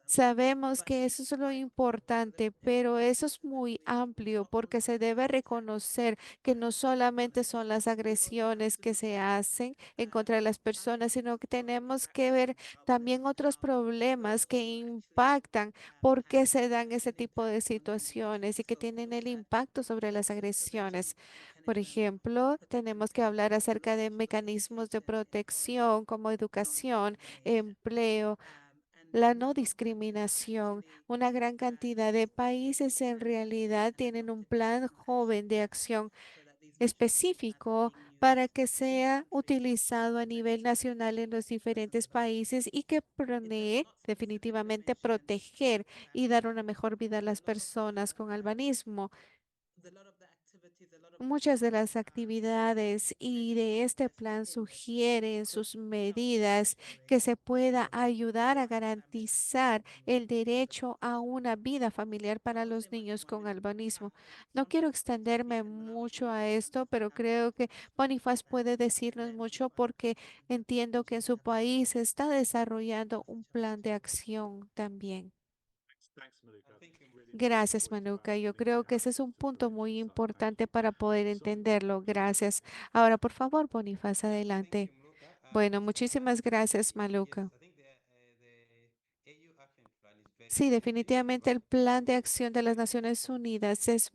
Sabemos que eso es lo importante, pero eso es muy amplio porque se debe reconocer que no solamente son las agresiones que se hacen en contra de las personas, sino que tenemos que ver también otros problemas que impactan por qué se dan ese tipo de situaciones y que tienen el impacto sobre las agresiones. Por ejemplo, tenemos que hablar acerca de mecanismos de protección como educación, empleo, la no discriminación. Una gran cantidad de países en realidad tienen un plan joven de acción específico para que sea utilizado a nivel nacional en los diferentes países y que planee definitivamente proteger y dar una mejor vida a las personas con albanismo. Muchas de las actividades y de este plan sugieren sus medidas que se pueda ayudar a garantizar el derecho a una vida familiar para los niños con albanismo. No quiero extenderme mucho a esto, pero creo que Bonifaz puede decirnos mucho porque entiendo que en su país se está desarrollando un plan de acción también. Gracias, Manuka. Yo creo que ese es un punto muy importante para poder entenderlo. Gracias. Ahora, por favor, Bonifaz, adelante. Bueno, muchísimas gracias, Maluca. Sí, definitivamente el plan de acción de las Naciones Unidas es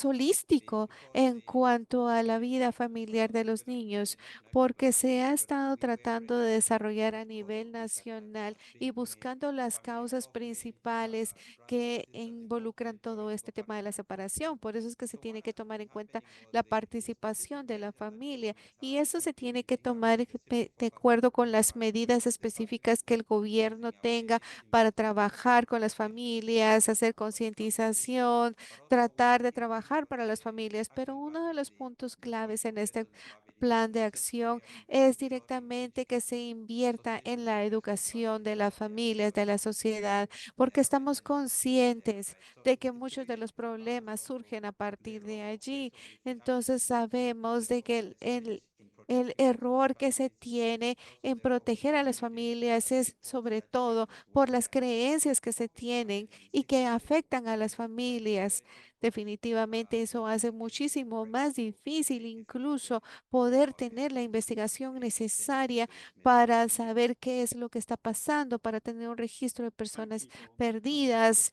holístico en cuanto a la vida familiar de los niños, porque se ha estado tratando de desarrollar a nivel nacional y buscando las causas principales que involucran todo este tema de la separación. Por eso es que se tiene que tomar en cuenta la participación de la familia y eso se tiene que tomar de acuerdo con las medidas específicas que el gobierno tenga para trabajar con las familias, hacer concientización, tratar de trabajar para las familias. Pero uno de los puntos claves en este plan de acción es directamente que se invierta en la educación de las familias, de la sociedad, porque estamos conscientes de que muchos de los problemas surgen a partir de allí. Entonces sabemos de que el error que se tiene en proteger a las familias es sobre todo por las creencias que se tienen y que afectan a las familias. Definitivamente eso hace muchísimo más difícil incluso poder tener la investigación necesaria para saber qué es lo que está pasando, para tener un registro de personas perdidas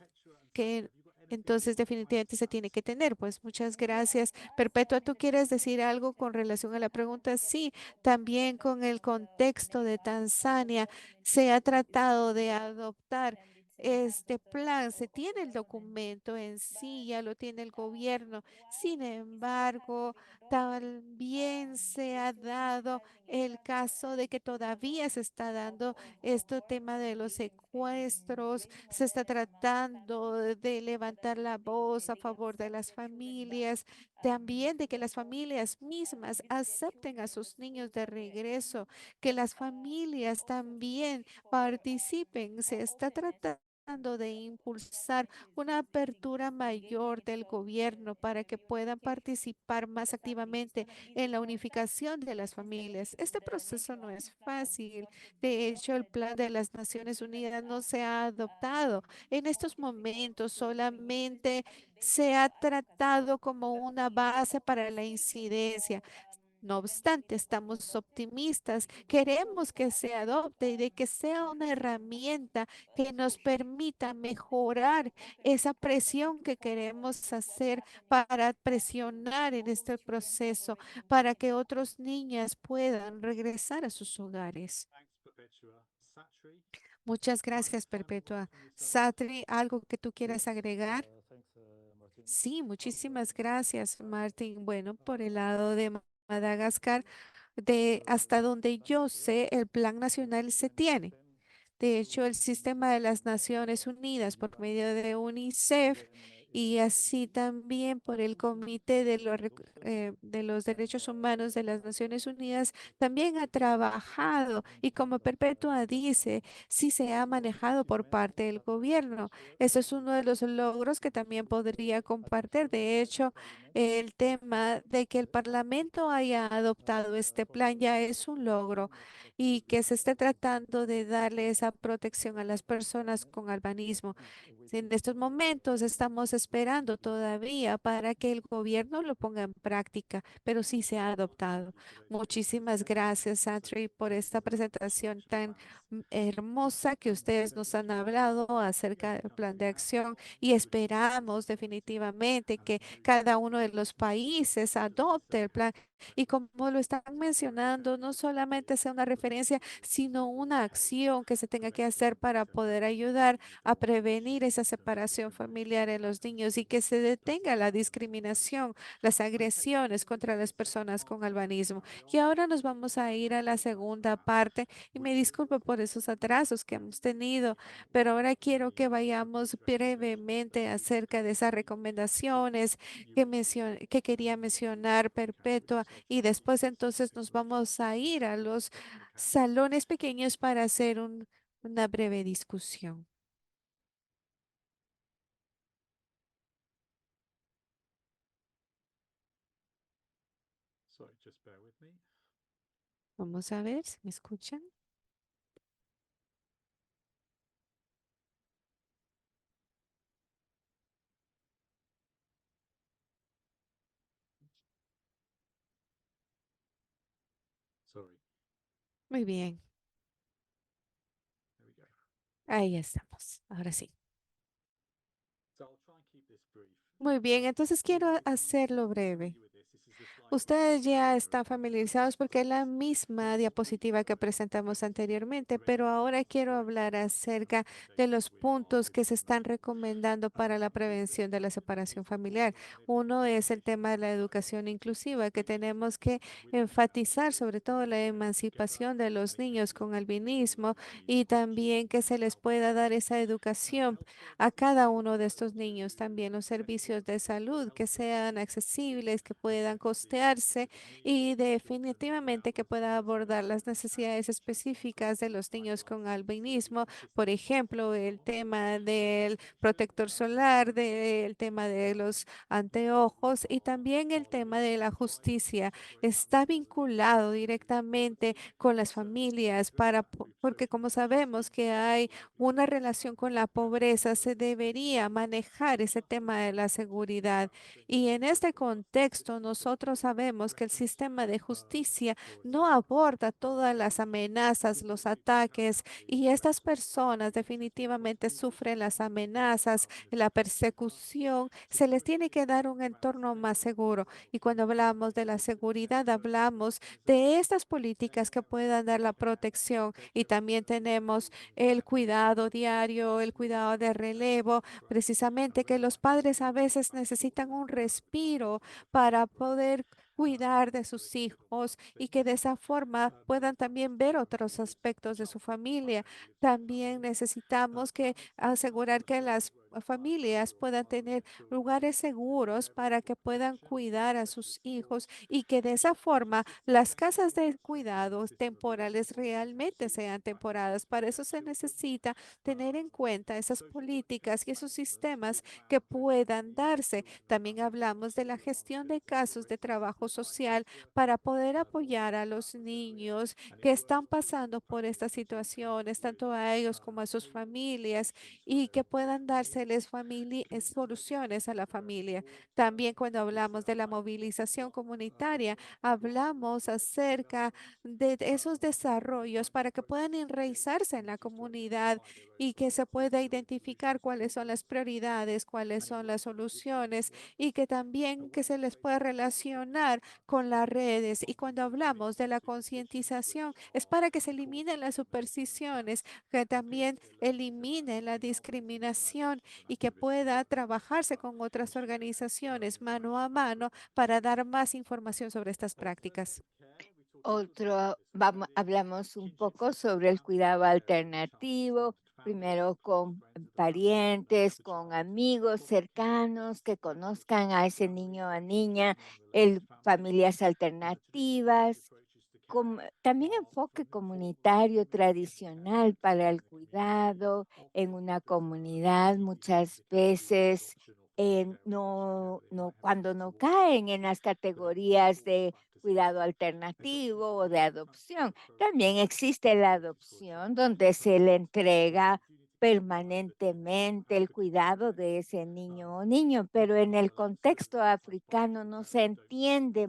que entonces definitivamente se tiene que tener. Pues muchas gracias. Perpetua, ¿tú quieres decir algo con relación a la pregunta? Sí, también con el contexto de Tanzania se ha tratado de adoptar este plan. Se tiene el documento en sí, ya lo tiene el gobierno. Sin embargo, también se ha dado el caso de que todavía se está dando este tema de los secuestros, se está tratando de levantar la voz a favor de las familias, también de que las familias mismas acepten a sus niños de regreso, que las familias también participen. Se está tratando de impulsar una apertura mayor del gobierno para que puedan participar más activamente en la unificación de las familias. Este proceso no es fácil. De hecho, el plan de las Naciones Unidas no se ha adoptado. En estos momentos solamente se ha tratado como una base para la incidencia. No obstante, estamos optimistas, queremos que se adopte y de que sea una herramienta que nos permita mejorar esa presión que queremos hacer para presionar en este proceso, para que otros niñas puedan regresar a sus hogares. Thanks, Perpetua. Satri, Muchas final, gracias, final word Perpetua. from yourself? Satri, ¿algo que tú Yeah, quieras agregar? thanks, Martin. Sí, From muchísimas the gracias, side, Martín. Bueno, por el lado de Madagascar, so de hasta donde thanks yo for that. sé, el plan nacional se tiene. Then De hecho, el sistema de las Naciones Unidas por medio de UNICEF y así también por el Comité de de los Derechos Humanos de las Naciones Unidas también ha trabajado y como Perpetua dice, sí se ha manejado por parte del gobierno. Eso es uno de los logros que también podría compartir. De hecho, el tema de que el Parlamento haya adoptado este plan ya es un logro y que se esté tratando de darle esa protección a las personas con albanismo. En estos momentos estamos esperando todavía para que el gobierno lo ponga en práctica, pero sí se ha adoptado. Muchísimas gracias, Satri, por esta presentación tan hermosa que ustedes nos han hablado acerca del plan de acción y esperamos definitivamente que cada uno de los países adopte el plan y como lo están mencionando, no solamente sea una referencia, sino una acción que se tenga que hacer para poder ayudar a prevenir esa separación familiar en los niños y que se detenga la discriminación, las agresiones contra las personas con albanismo. Y ahora nos vamos a ir a la segunda parte y me disculpo por esos atrasos que hemos tenido, pero ahora quiero que vayamos brevemente acerca de esas recomendaciones que quería mencionar Perpetua y después entonces nos vamos a ir a los salones pequeños para hacer una breve discusión. Sorry, just bear with me. Vamos a ver si me escuchan. Sorry. Muy bien, There we go. ahí estamos. Ahora sí. So I'll try and keep this brief. Muy bien, entonces quiero hacerlo breve. Ustedes ya están familiarizados porque es la misma diapositiva que presentamos anteriormente, pero ahora quiero hablar acerca de los puntos que se están recomendando para la prevención de la separación familiar. Uno es el tema de la educación inclusiva, que tenemos que enfatizar sobre todo la emancipación de los niños con albinismo y también que se les pueda dar esa educación a cada uno de estos niños. También los servicios de salud que sean accesibles, que puedan costearse y definitivamente que pueda abordar las necesidades específicas de los niños con albinismo. Por ejemplo, el tema del protector solar, del tema de los anteojos y también el tema de la justicia. Está vinculado directamente con las familias porque como sabemos que hay una relación con la pobreza, se debería manejar ese tema de la seguridad. Y en este contexto, nosotros sabemos que el sistema de justicia no aborda todas las amenazas, los ataques, y estas personas definitivamente sufren las amenazas, la persecución. Se les tiene que dar un entorno más seguro. Y cuando hablamos de la seguridad, hablamos de estas políticas que puedan dar la protección. Y también tenemos el cuidado diario, el cuidado de relevo, precisamente que los padres a veces necesitan un respiro para poder cuidar de sus hijos y que de esa forma puedan también ver otros aspectos de su familia. También necesitamos que asegurar que las familias puedan tener lugares seguros para que puedan cuidar a sus hijos y que de esa forma las casas de cuidados temporales realmente sean temporadas. Para eso se necesita tener en cuenta esas políticas y esos sistemas que puedan darse. También hablamos de la gestión de casos de trabajo social para poder apoyar a los niños que están pasando por estas situaciones, tanto a ellos como a sus familias, y que puedan dárseles soluciones a la familia. También cuando hablamos de la movilización comunitaria, hablamos acerca de esos desarrollos para que puedan enraizarse en la comunidad y que se pueda identificar cuáles son las prioridades, cuáles son las soluciones y que también que se les pueda relacionar con las redes. Y cuando hablamos de la concientización, es para que se eliminen las supersticiones, que también eliminen la discriminación y que pueda trabajarse con otras organizaciones mano a mano para dar más información sobre estas prácticas. Hablamos un poco sobre el cuidado alternativo, primero con parientes, con amigos cercanos que conozcan a ese niño o niña, familias alternativas, también enfoque comunitario tradicional para el cuidado en una comunidad muchas veces cuando no caen en las categorías de cuidado alternativo o de adopción. También existe la adopción donde se le entrega permanentemente el cuidado de ese niño o niño, pero en el contexto africano no se entiende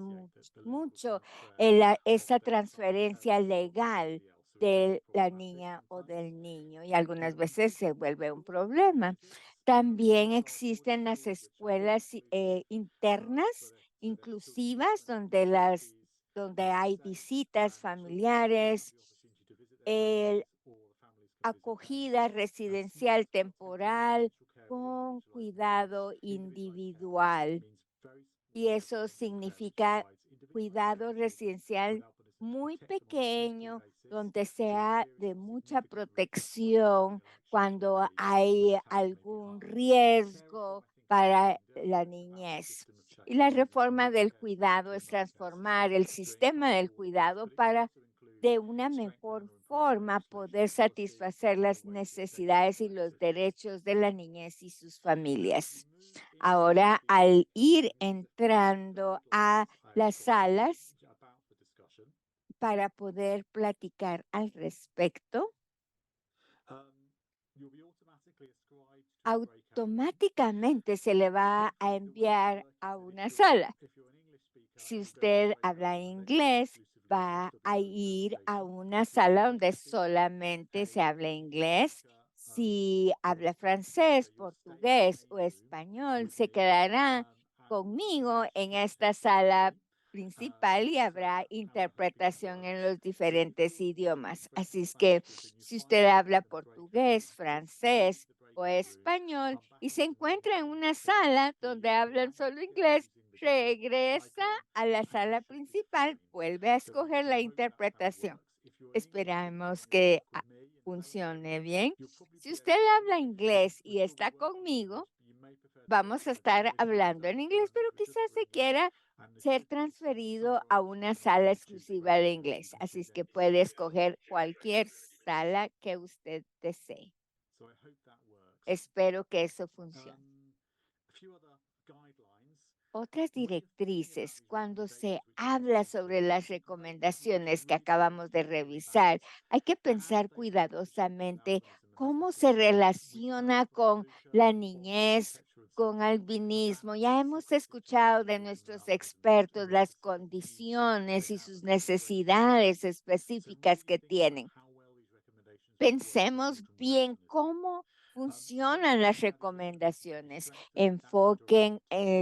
mucho esa transferencia legal de la niña o del niño y algunas veces se vuelve un problema. También existen las escuelas internas inclusivas donde hay visitas familiares, acogida residencial temporal con cuidado individual. Y eso significa cuidado residencial muy pequeño, donde sea de mucha protección cuando hay algún riesgo para la niñez. Y la reforma del cuidado es transformar el sistema del cuidado para de una mejor forma poder satisfacer las necesidades y los derechos de la niñez y sus familias. Ahora, al ir entrando a las salas para poder platicar al respecto, automáticamente se le va a enviar a una sala. Si usted habla inglés, va a ir a una sala donde solamente se habla inglés. Si habla francés, portugués o español, se quedará conmigo en esta sala principal y habrá interpretación en los diferentes idiomas. Así es que si usted habla portugués, francés o español y se encuentra en una sala donde hablan solo inglés, regresa a la sala principal, vuelve a escoger la interpretación. Esperamos que funcione bien. Si usted habla inglés y está conmigo, vamos a estar hablando en inglés, pero quizás se quiera ser transferido a una sala exclusiva de inglés. Así es que puede escoger cualquier sala que usted desee. Espero que eso funcione. Otras directrices, cuando se habla sobre las recomendaciones que acabamos de revisar, hay que pensar cuidadosamente cómo se relaciona con la niñez, con albinismo. Ya hemos escuchado de nuestros expertos las condiciones y sus necesidades específicas que tienen. Pensemos bien cómo funcionan las recomendaciones. Enfoquen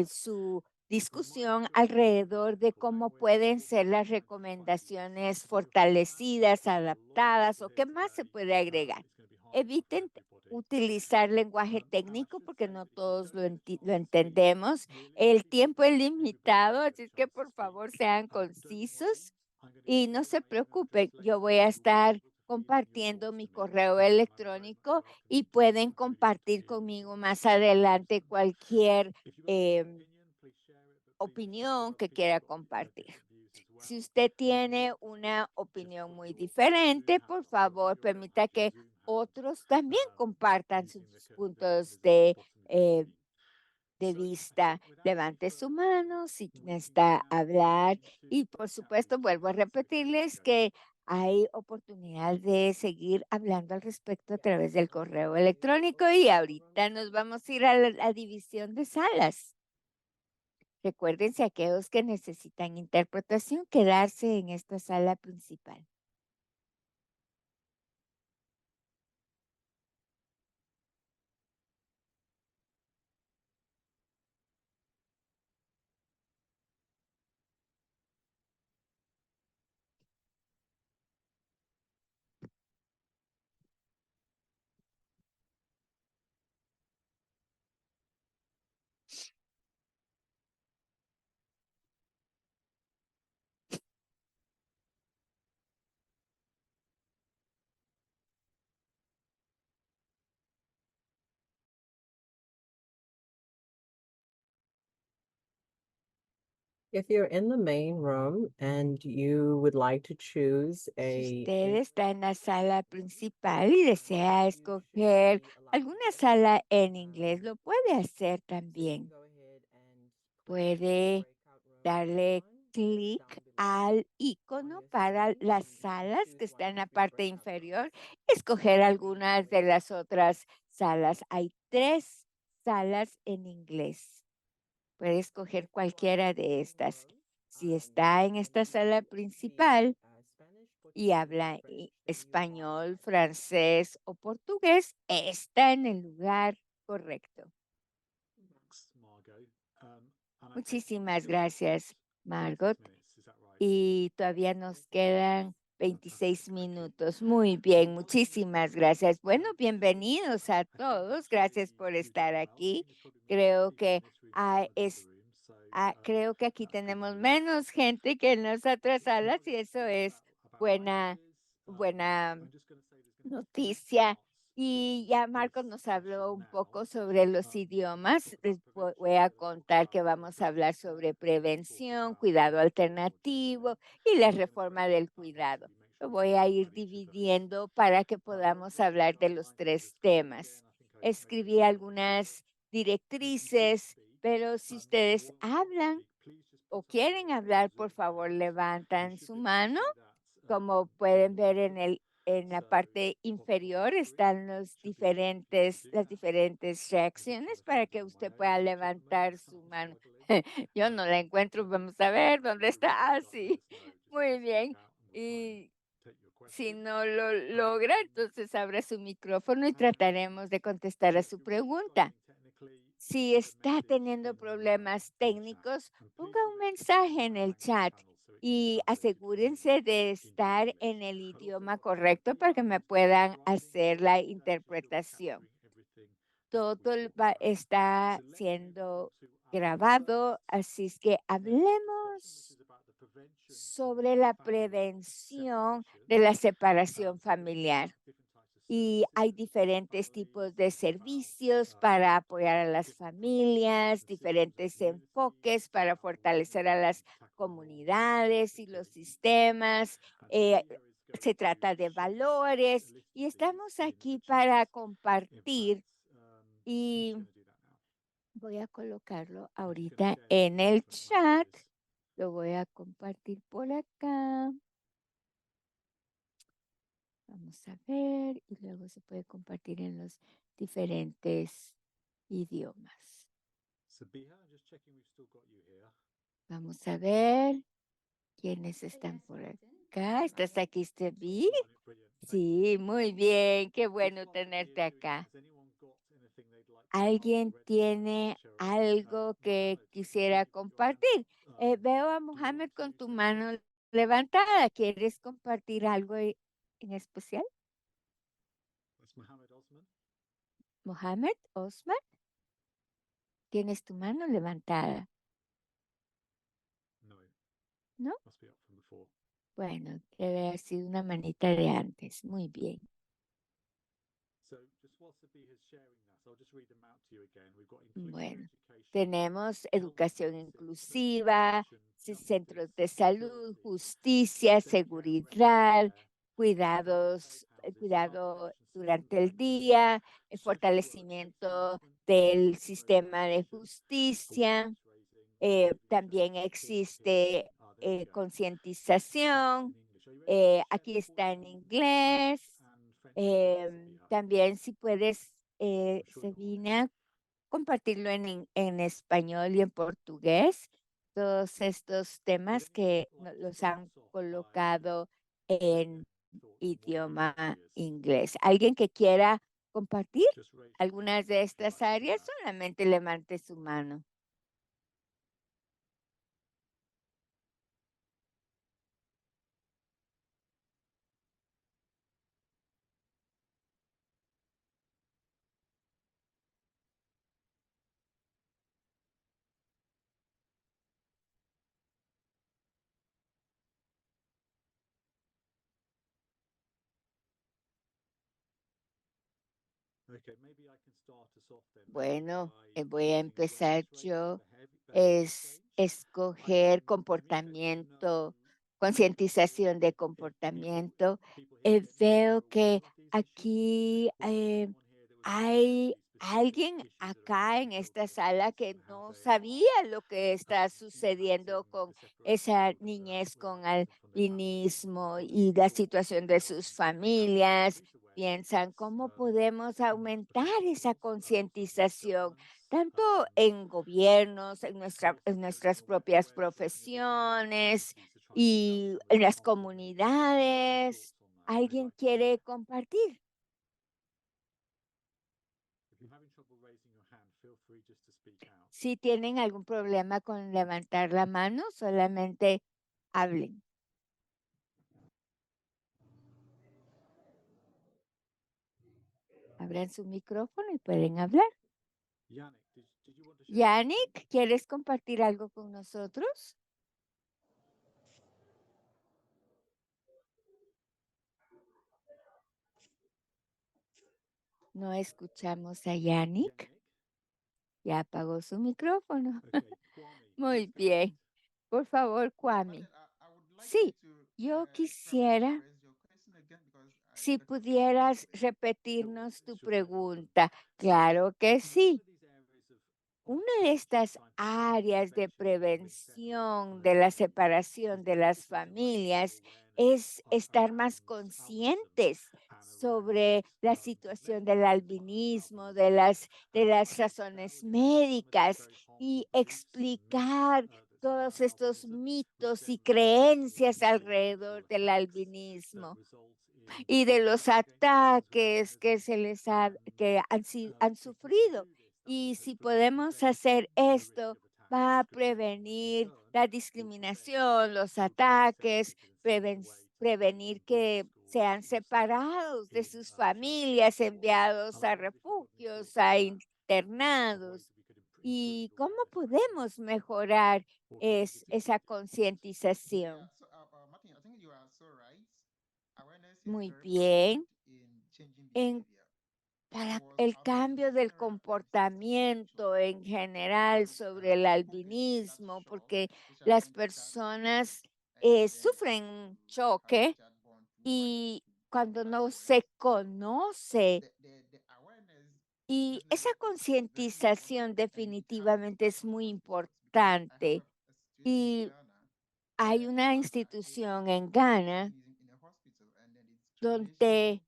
su discusión alrededor de cómo pueden ser las recomendaciones fortalecidas, adaptadas o qué más se puede agregar. Eviten utilizar lenguaje técnico porque no todos lo entendemos. El tiempo es limitado, así es que por favor sean concisos y no se preocupen, yo voy a estar compartiendo mi correo electrónico y pueden compartir conmigo más adelante cualquier opinión que quiera compartir. Si usted tiene una opinión muy diferente, por favor, permita que otros también compartan sus puntos de vista. Levante su mano si necesita hablar y por supuesto vuelvo a repetirles que hay oportunidad de seguir hablando al respecto a través del correo electrónico y ahorita nos vamos a ir a la división de salas. Recuérdense aquellos que necesitan interpretación quedarse en esta sala principal. If you're in the main room and you would like to choose Si a usted está en la sala principal y desea escoger alguna sala en inglés, lo puede hacer también. Puede darle clic al icono para las salas que está en la parte inferior, escoger algunas de las otras salas. Hay 3 salas en inglés. Puede escoger cualquiera de estas. Si está en esta sala principal y habla español, francés o portugués, está en el lugar correcto. Thanks, Margot. And I think Muchísimas we've got gracias, 26 Margot. minutes, is that right? Y todavía nos quedan 26 minutos. Muy bien, muchísimas gracias. Bueno, bienvenidos a todos. Gracias por estar aquí. Creo que creo que aquí tenemos menos gente que en las otras salas y eso es buena noticia. Y ya Marcos nos habló un poco sobre los idiomas. Les voy a contar que vamos a hablar sobre prevención, cuidado alternativo y la reforma del cuidado. Lo voy a ir dividiendo para que podamos hablar de los 3 temas. Escribí algunas directrices, pero si ustedes hablan o quieren hablar, por favor, levantan su mano. Como pueden ver en la parte inferior están las diferentes reacciones para que usted pueda levantar su mano. Yo no la encuentro, vamos a ver dónde está. Ah, sí, muy bien. Y si no lo logra, entonces abra su micrófono y trataremos de contestar a su pregunta. Si está teniendo problemas técnicos, ponga un mensaje en el chat y asegúrense de estar en el idioma correcto para que me puedan hacer la interpretación. Todo está siendo grabado, así es que hablemos sobre la prevención de la separación familiar. Y hay diferentes tipos de servicios para apoyar a las familias, diferentes enfoques para fortalecer a las comunidades y los sistemas. Se trata de valores y estamos aquí para compartir y voy a colocarlo ahorita en el chat. Lo voy a compartir por acá. Vamos a ver, y luego se puede compartir en los diferentes idiomas. Sabiha, I'm just checking we've still got you here. Vamos a ver quiénes están por acá. ¿Estás aquí, Stevie? Brilliant. Sí, muy bien. Qué bueno tenerte acá. ¿Alguien tiene algo que quisiera compartir? Veo a Mohamed con tu mano levantada. ¿Quieres compartir algo en especial? That's Mohammed Osman. Mohamed Osman, tienes tu mano levantada. No. ¿No? Must be up from before. Bueno, debe haber sido una manita de antes. Muy bien. So just whilst Abiy is sharing that, I'll just read them out to you again. We've got inclusive Bueno, education, tenemos health educación services, inclusiva, transportation, centros de justice, salud, security, justicia, safe care and seguridad, respite cuidados, care, safe houses, cuidado harm durante reduction el systems, día, el social work, case fortalecimiento management, del conflict sistema de resolution, justicia. awareness raising, civic También literacy, peer to peer. existe There we go. That's concientización. in English. Are you able to share Aquí the está en Portuguese, inglés. Spanish and French as well, Sabina? También si puedes, I'm sure you're on it. Sabina, compartirlo en español y en portugués, todos estos temas que los han colocado en idioma inglés. ¿Alguien que quiera compartir algunas de estas áreas? Solamente levante su mano. Bueno, voy a empezar yo. Es escoger comportamiento, concientización de comportamiento. Veo que aquí hay alguien acá en esta sala que no sabía lo que está sucediendo con esa niñez con albinismo y la situación de sus familias. Piensan cómo podemos aumentar esa concientización, tanto en gobiernos, en nuestras propias profesiones y en las comunidades. ¿Alguien quiere compartir? Si tienen algún problema con levantar la mano, solamente hablen. Abran su micrófono y pueden hablar. Yannick, ¿quieres compartir algo con nosotros? No escuchamos a Yannick. Ya apagó su micrófono. Muy bien. Por favor, Kwame. Sí, yo quisiera, si pudieras repetirnos tu pregunta. Claro que sí. Una de estas áreas de prevención de la separación de las familias es estar más conscientes sobre la situación del albinismo, de las razones médicas y explicar todos estos mitos y creencias alrededor del albinismo y de los ataques que han sufrido. Y si podemos hacer esto, va a prevenir la discriminación, los ataques, prevenir que sean separados de sus familias, enviados a refugios, a internados. ¿Y cómo podemos mejorar esa concientización? Martin, I think you are so right. Awareness is Muy very bien. paramount in changing En behavior. Para Was el out of cambio del fear and comportamiento stigmatization, en general because sobre el people get that albinismo, shock, porque especially las when the child is young, personas and then sufren to un have the choque child born too white y to cuando black no body. se So conoce the awareness y esa definitely is very important, concientización and it can definitivamente start es from muy hospitals because I have importante. a situation in Y Ghana hay where una they institución started en Ghana albinism in a hospital, and then it's donde transitioning,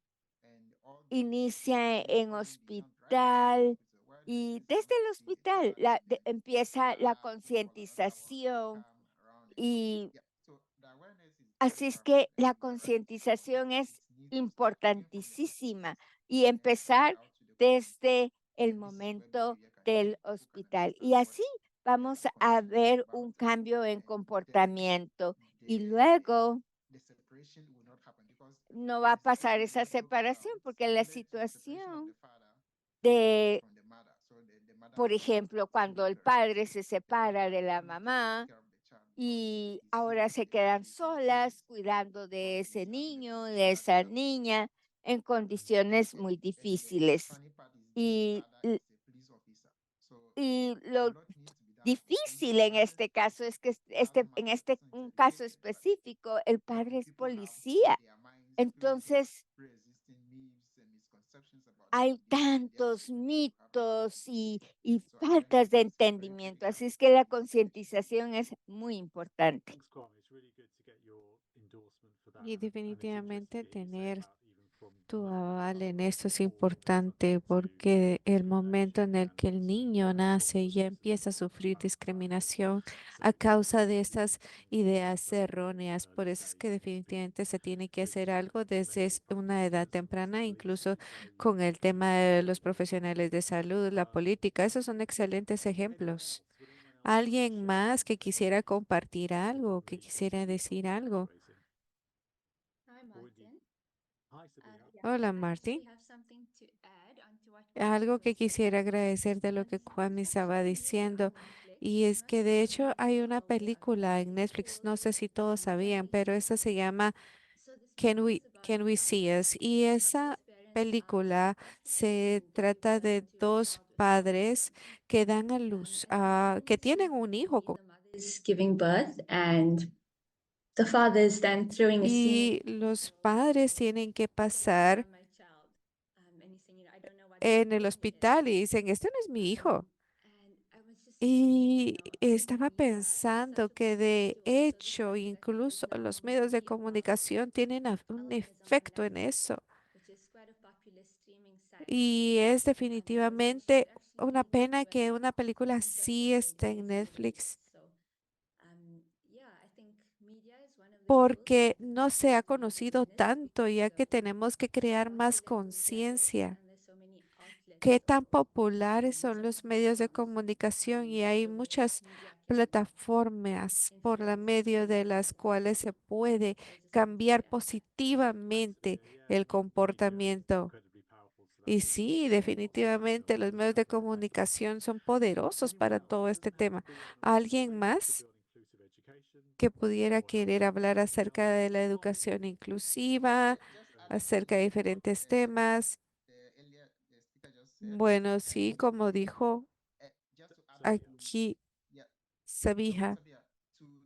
and all the inicia people en calling the young drivers in the hospital hospital. Where y there's desde el something, a hospital car accident, empieza la people are not about to concientización come around, and y yeah. So the awareness is very así es paramount, que la and you are right. concientización It es needs to start even from the importantísima hospitals y and extend empezar out to the community. desde el And this is where momento behavior can del change. People can hospital. Y understand what así they vamos are a concerned ver about, un cambio en and then comportamiento y the luego the separation will not happen because no va a there's a pasar situation we esa are talking separación about. porque la Let's say separation of situación the father de, from the mother. So the mother por has ejemplo, single cuando el parents. padre se The father separa de la need to take mamá care of the child y ahora se quedan solas cuidando de ese niño, de esa niña, en condiciones muy difíciles. Y, y lo difícil en este caso es que en este un caso específico, el padre es policía. Entonces, hay tantos mitos y faltas de entendimiento, así es que la concientización es muy importante. Thanks, Kwame. It's really good to get your endorsement for that. Y And it's definitivamente interesting to hear you say tener about even from tu the aval en esto es before all this stuff importante to porque el momento en el education que el and niño nace y ya empieza a sufrir discriminación a causa de estas ideas erróneas. Por eso es que definitivamente se tiene que hacer algo desde una edad temprana, incluso con el tema de los profesionales de salud, la política. Esos son excelentes ejemplos. ¿Alguien más que quisiera compartir algo, que quisiera decir algo? Hi, Martin. Hi, Sabiha. Yeah, Hola, I Marty. actually have something to add onto what Algo Kwame que was quisiera saying. agradecer de lo que There's Kwame estaba actually a movie diciendo, on Netflix. y I'm es not que sure de how hecho many hay una people película en know it. Netflix, no It's sé si called todos sabían, Can We pero See esa se Us? llama So this movie is about Can the We See couple Us? Y of these esa parents película se who gave trata birth de to a dos child with padres autism. que dan a luz, And in que this tienen un hijo movie, the mother is giving birth, and the father is then throwing a scene y los padres tienen que can you see pasar my child? And he's saying, I don't know what en el name it hospital is. y dicen, este no es mi hijo. And I was just Y thinking, I think estaba media is pensando such a que big thing de to us. So the hecho, fact that there is incluso now a los medios de movie about comunicación tienen un albinism on efecto en Netflix, eso. which is quite a popular streaming site. Y es So you should definitivamente actually una look into pena it que una película in terms así of the esté en inclusivity. Netflix, So yeah, I think media is one of the tools porque that no we se ha can use in conocido this tanto, because ya que tenemos que crear once más you get to gather it conciencia. and there's so many ¿Qué outlets tan or populares son different los medios de platforms comunicación? Y hay the muchas media can plataformas por la influence medio de changes las in cuales se puede those cambiar yeah. Thanks, positivamente Sabiha. Yeah, el I mean, media is comportamiento. incredibly powerful, so Y that's really good sí, to hear lots of definitivamente details los on medios that de there. Thank you. comunicación son poderosos para Anyone else? todo It este doesn't have to tema. be on a ¿Alguien screen, it could más be on inclusive education que pudiera or health querer hablar or anything else. acerca de la Kwame? educación Yeah, inclusiva, just adding to acerca de what diferentes temas? the earlier the speaker just said. Bueno, sí, como dijo Just to add Sabiha. to aquí yeah, Sabija. Sabia,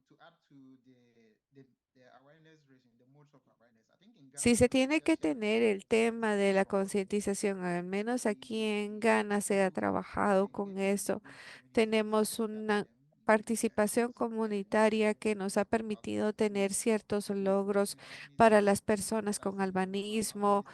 to add to the awareness raising, the modes of awareness. I think in Ghana Si se also we tiene que just shared tener el tema de la from our experience. concientización, al menos aquí en We Ghana se ha do trabajado con engagement eso. based communication. Tenemos That una helps participación comunitaria que nos ha permitido tener ciertos logros para las personas con albanismo,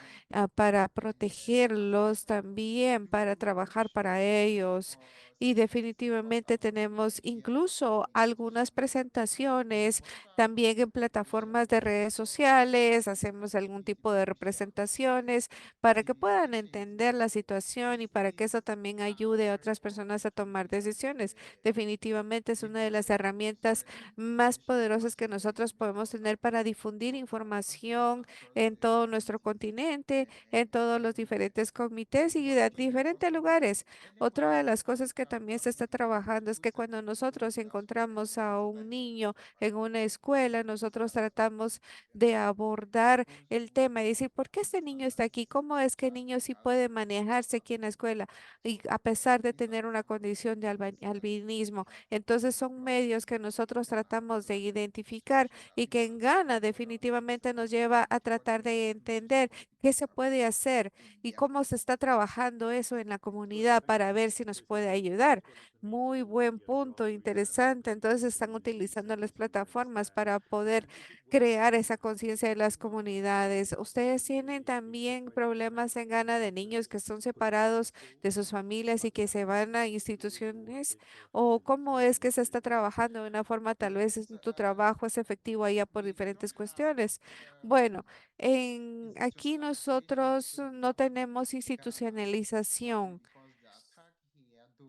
para protegerlos también, para trabajar para ellos. Y definitivamente tenemos incluso algunas presentaciones también en plataformas de redes sociales, hacemos algún tipo de representaciones para que puedan entender la situación y para que eso también ayude a otras personas a tomar decisiones. Definitivamente es una de las herramientas más poderosas que nosotros podemos tener para difundir información en todo nuestro continente, en todos los diferentes comités y en diferentes lugares. Otra de las cosas que también se está trabajando es que cuando nosotros encontramos a un niño en una escuela, nosotros tratamos de abordar el tema y decir, ¿por qué este niño está aquí? ¿Cómo es que el niño sí puede manejarse aquí en la escuela y a pesar de tener una condición de albinismo? Entonces son medios que nosotros tratamos de identificar y que en Ghana definitivamente nos lleva a tratar de entender qué se puede hacer y cómo se está trabajando eso en la comunidad para ver si nos puede ayudar. Muy buen punto, interesante. Entonces están utilizando las plataformas para poder crear esa conciencia de las comunidades. ¿Ustedes tienen también problemas en Ghana de niños que son separados de sus familias y que se van a instituciones? ¿O cómo es que se está trabajando de una forma, tal vez tu trabajo es efectivo allá por diferentes cuestiones? Bueno, aquí nosotros no tenemos institucionalización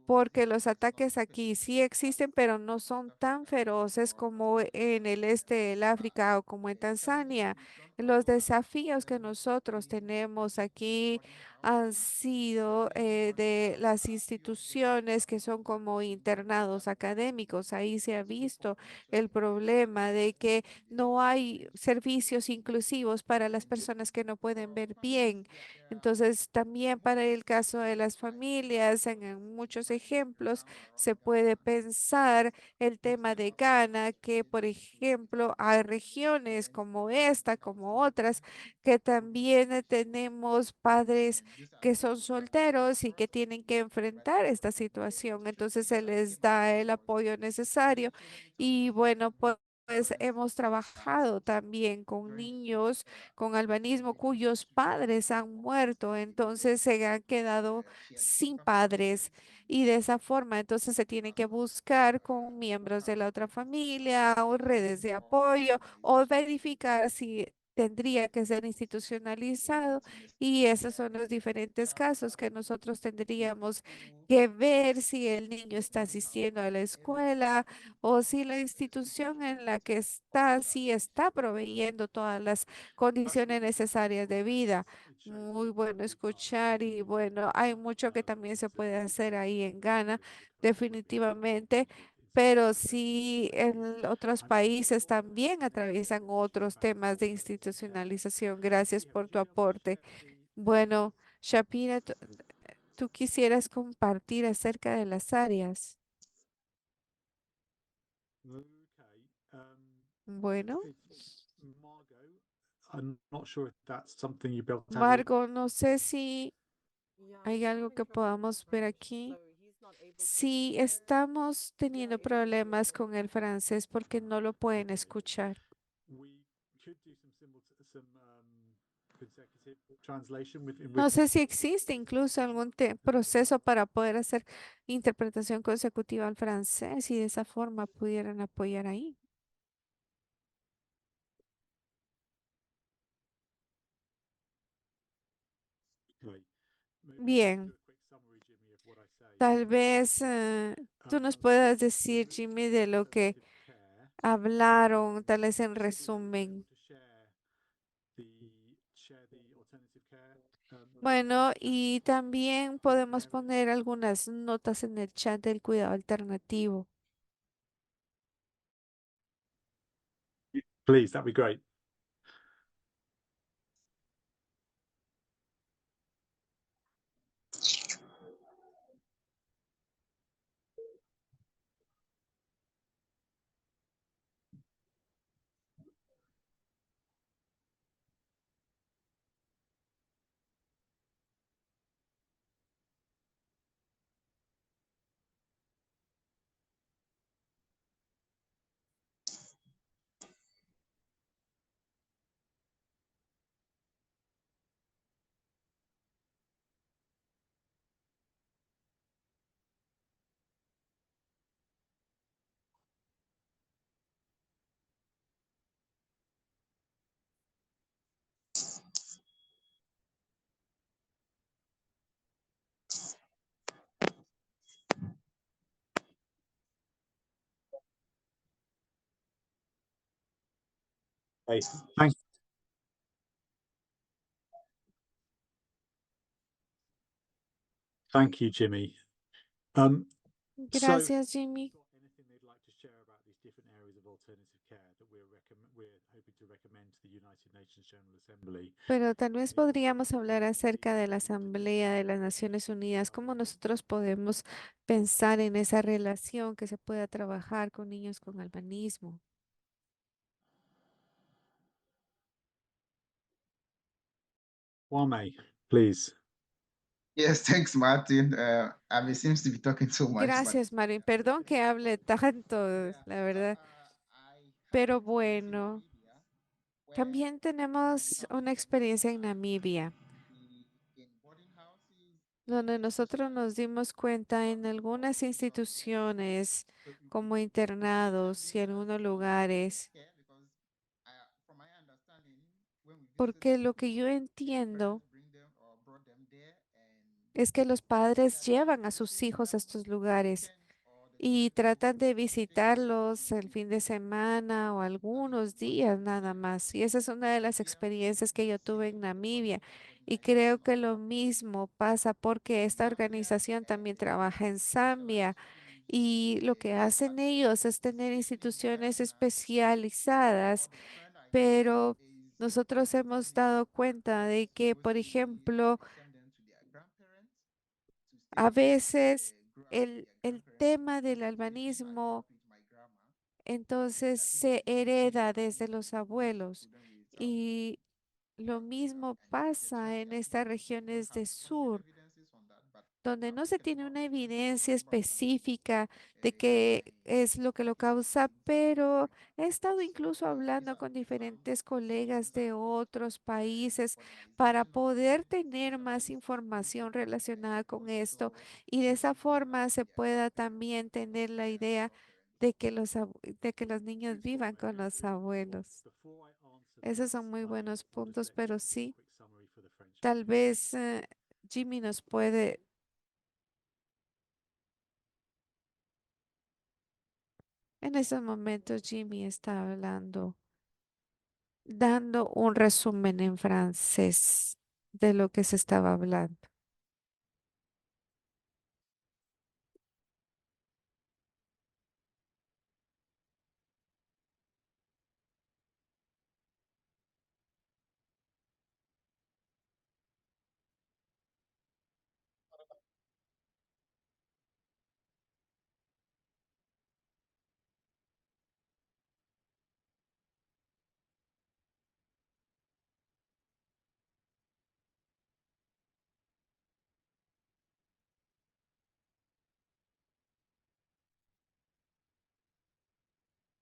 porque los ataques aquí sí existen, pero no son tan feroces como en el este del África o como en Tanzania. Los desafíos que nosotros tenemos aquí han sido de las instituciones que son como internados académicos. Ahí se ha visto el problema de que no hay servicios inclusivos para las personas que no pueden ver bien. Entonces, también para el caso de las familias, en muchos ejemplos, se puede pensar el tema de Ghana, que por ejemplo hay regiones como esta, como otras, que también tenemos padres que son solteros y que tienen que enfrentar esta situación. Entonces se les da el apoyo necesario y bueno, pues hemos trabajado también con niños con albanismo cuyos padres han muerto, entonces se han quedado sin padres y de esa forma entonces se tiene que buscar con miembros de la otra familia o redes de apoyo o verificar si tendría que ser institucionalizado y esos son los diferentes casos que nosotros tendríamos que ver si el niño está asistiendo a la escuela o si la institución en la que está, sí está proveyendo todas las condiciones necesarias de vida. Muy bueno escuchar y bueno, hay mucho que también se puede hacer ahí en Ghana, definitivamente. Pero sí, en otros países también atraviesan otros temas de institucionalización. Gracias por tu aporte. Bueno, Shapira, ¿tú quisieras compartir acerca de las áreas? Okay. Bueno, Margot, I'm not sure if that's something you'd be able to tell. Margo, no sé si Yeah, hay I'm algo having que trouble with podamos ver French, aquí. so he's not able to Si hear. estamos We are teniendo able to problemas hear. con el francés porque no lo pueden escuchar. We could do some consecutive translation with No sé si existe incluso algún proceso para poder hacer interpretación consecutiva al francés y de esa forma pudieran apoyar ahí. Okay. Maybe I can Bien, do a quick summary, Jimmy, of what I say. tal vez tú nos puedas decir, Jimmy, de lo que Alternative care, hablaron, tal vez en should we be able resumen. to share the alternative care? Bueno, y también podemos care poner algunas notas en el chat del cuidado alternativo. Please, that'd be great. Hey, thank you, Jimmy. Gracias, Jimmy. Got anything they'd like to share about these different areas of alternative care that we're hoping to recommend to the United Nations General Assembly? Pero tal vez podríamos hablar acerca de la Asamblea de las Naciones Unidas, cómo nosotros podemos pensar en esa relación que se pueda trabajar con niños con albanismo. Kwame, please. Yes, thanks, Martin. Abby seems to be talking too much, but Gracias, Marín. Perdón que hable tanto, yeah, la so verdad. I have Pero an experience in bueno, Namibia where también we tenemos become una experiencia en Namibia, in boarding houses, donde nosotros nos dimos cuenta en algunas instituciones como internados y en algunos lugares, care because from my understanding, when we visited porque the lo que schools, yo the entiendo parents bring them or brought them there, and es que los they padres are trying llevan to a sus visit hijos a them estos on the lugares weekends, or the y children go tratan de stay there in visitarlos el the fin de semana o I mean, algunos what días nada más. Y esa es una de las Namibia experiencias que yo tuve en what Namibia. what the Y creo que lo mismo pasa porque esta organización también trabaja en Zambia y lo que hacen ellos es tener instituciones especializadas, pero nosotros hemos dado cuenta de que, por ejemplo, a veces el tema del albanismo entonces se hereda desde los abuelos y lo mismo pasa en estas regiones de sur, donde no se tiene una evidencia específica de qué es lo que lo causa, pero he estado incluso hablando con diferentes colegas de otros países para poder tener más información relacionada con esto y de esa forma se pueda también tener la idea de que de que los niños vivan con los abuelos. Esos son muy buenos puntos, pero sí, tal vez Jimmy nos puede. En estos momentos Jimmy está hablando, dando un resumen en francés de lo que se estaba hablando.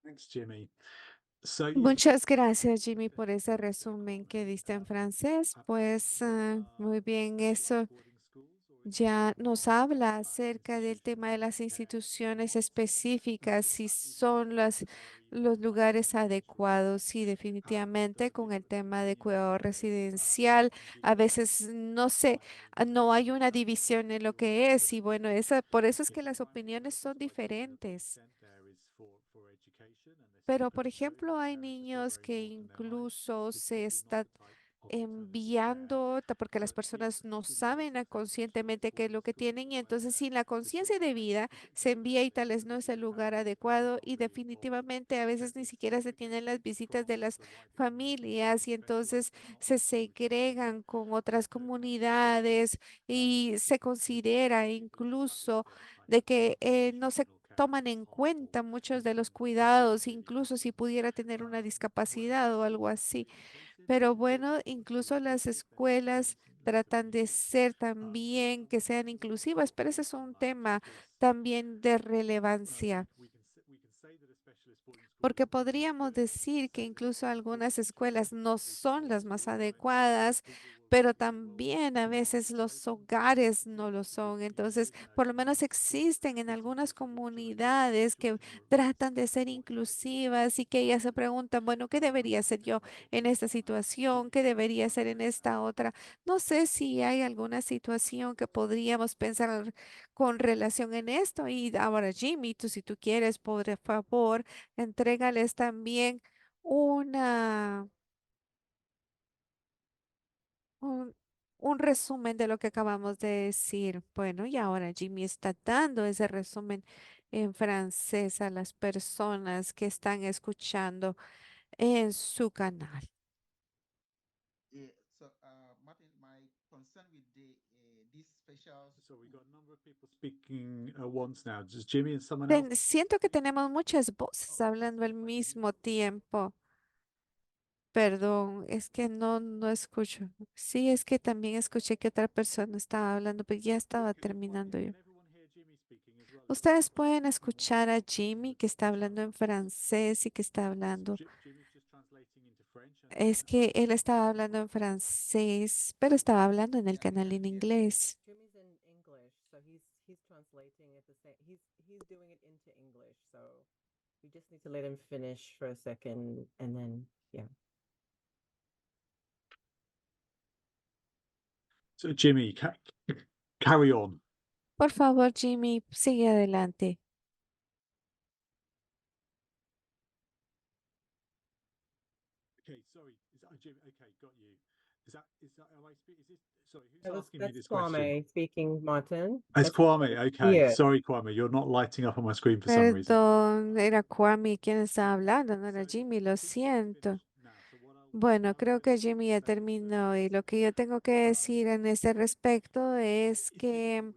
Thanks, Jimmy. So, yes, Muchas gracias, Jimmy, por ese resumen que diste en francés. Pues muy bien, eso ya nos habla acerca del tema de las instituciones específicas, si son los lugares adecuados. Sí, definitivamente con el tema de cuidado residencial, a veces no sé, no hay una división en lo que es y bueno, por eso es que las opiniones son diferentes. Pero, por ejemplo, hay niños que incluso se están enviando, porque las personas no saben conscientemente qué es lo que tienen y entonces sin la conciencia de vida se envía y tal vez no es el lugar adecuado y definitivamente a veces ni siquiera se tienen las visitas de las familias y entonces se segregan con otras comunidades y se considera incluso de que no se toman en cuenta muchos de los cuidados, incluso si pudiera tener una discapacidad o algo así. Pero bueno, incluso las escuelas tratan de ser también que sean inclusivas, pero ese es un tema también de relevancia. Porque podríamos decir que incluso algunas escuelas no son las más adecuadas, pero también a veces los hogares no lo son. Entonces, por lo menos existen en algunas comunidades que tratan de ser inclusivas y que ellas se preguntan, bueno, ¿qué debería hacer yo en esta situación? ¿Qué debería hacer en esta otra? No sé si hay alguna situación que podríamos pensar con relación en esto. Y ahora, Jimmy, tú si tú quieres, por favor entrégales también una, un, un resumen de lo que acabamos de decir. Bueno, y ahora Jimmy está dando ese resumen en francés a las personas que están escuchando en su canal. Yeah. So, Martin, my concern with this special So we've school. got a number of people speaking at once now. Just Jimmy and someone else. Siento que tenemos muchas voces hablando al mismo tiempo. Perdón, es que no escucho. Sí, es que también escuché que otra persona estaba hablando, pero ya estaba terminando yo. Can everyone hear Jimmy speaking as well? Ustedes pueden escuchar a Jimmy que está hablando en francés y que está hablando. Jimmy's just translating into French and Es que él estaba hablando en francés, pero estaba hablando en el canal en inglés. Jimmy's in English, so he's translating it the same. He's doing it into English, so we just need to let him finish for a second, and then yeah. so Jimmy, carry on. Por favor, Jimmy, sigue adelante. Okay, sorry. Jimmy, okay, got you. am I is this, sorry, who's That was, asking me that's this question? Kwame speaking, Martin. It's That's Kwame. Okay. Yeah. Sorry, Kwame. You're not lighting up on my screen for some reason. Perdón, era Kwame quien estaba hablando, no era Jimmy, lo siento. Bueno, creo que Jimmy ya terminó y lo que yo tengo que decir en este respecto es que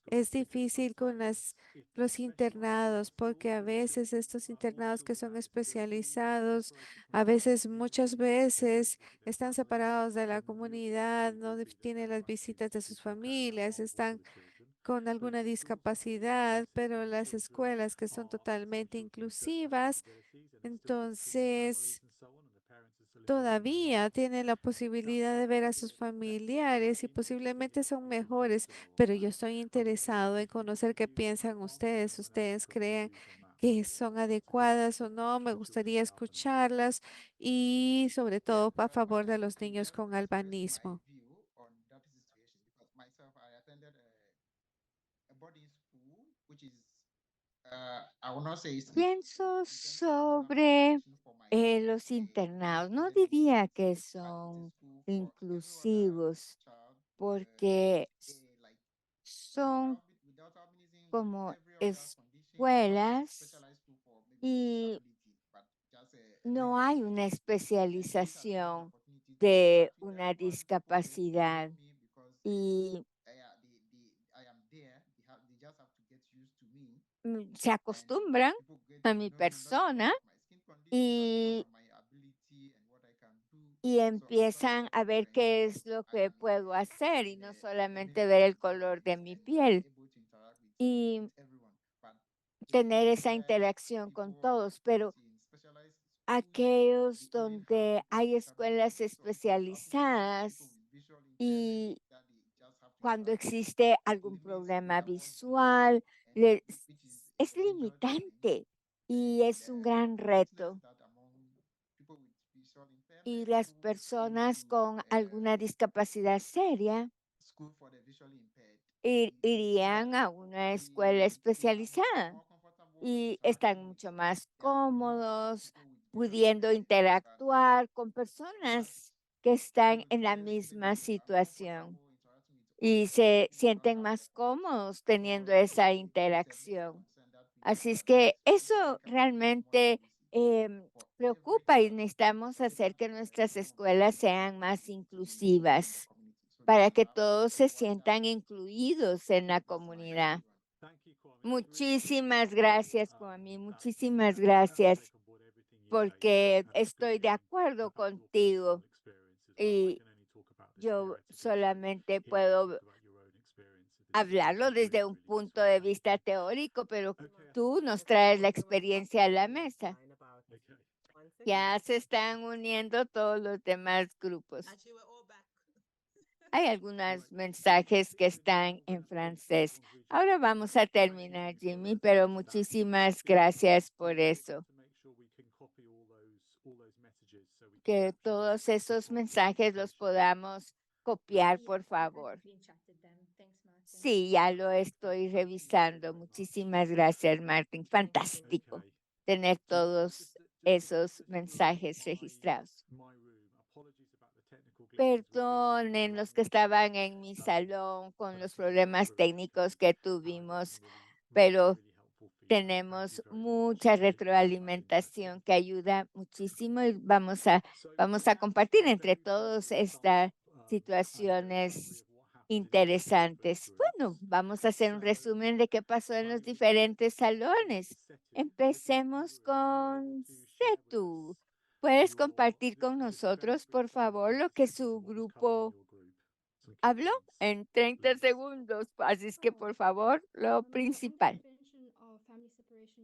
es difícil con los internados porque a veces estos internados que son especializados, a veces, muchas veces están separados de la comunidad, no tienen las visitas de sus familias, están con alguna discapacidad, pero las escuelas que son totalmente inclusivas, entonces todavía tienen la posibilidad de ver a sus familiares y posiblemente son mejores, pero yo estoy interesado en conocer qué piensan ustedes. ¿Ustedes creen que son adecuadas o no? Me gustaría escucharlas y sobre todo a favor de los niños con albanismo. View on that situation because myself, I attended a boarding school, which is, I will not say it's Pienso sobre los internados. No diría que son inclusivos porque son como escuelas y no hay una especialización de una discapacidad y se acostumbran a mi persona y empiezan a ver qué es lo que puedo hacer y no solamente ver el color de mi piel y tener esa interacción con todos, pero aquellos donde hay escuelas especializadas y cuando existe algún problema visual, es limitante y es un gran reto. Y las personas con alguna discapacidad seria irían a una escuela especializada y están mucho más cómodos, pudiendo interactuar con personas que están en la misma situación y se sienten más cómodos teniendo esa interacción. Así es que eso realmente preocupa y necesitamos hacer que nuestras escuelas sean más inclusivas para que todos se sientan incluidos en la comunidad. Muchísimas gracias, Kwame. Muchísimas gracias porque estoy de acuerdo contigo y yo solamente puedo hablarlo desde un punto de vista teórico, pero tú nos traes la experiencia a la mesa. Ya se están uniendo todos los demás grupos. Hay algunos mensajes que están en francés. Ahora vamos a terminar, Jimmy, pero muchísimas gracias por eso. Que todos esos mensajes los podamos copiar, por favor. Sí, ya lo estoy revisando. Muchísimas gracias, Martín. Fantástico tener todos esos mensajes registrados. Perdonen los que estaban en mi salón con los problemas técnicos que tuvimos, pero tenemos mucha retroalimentación que ayuda muchísimo y vamos a compartir entre todos estas situaciones interesantes. Bueno, vamos a hacer un resumen de qué pasó en los diferentes salones. Empecemos con Setu. ¿Puedes compartir con nosotros, por favor, lo que su grupo habló en 30 segundos? Así es que, por favor, lo principal.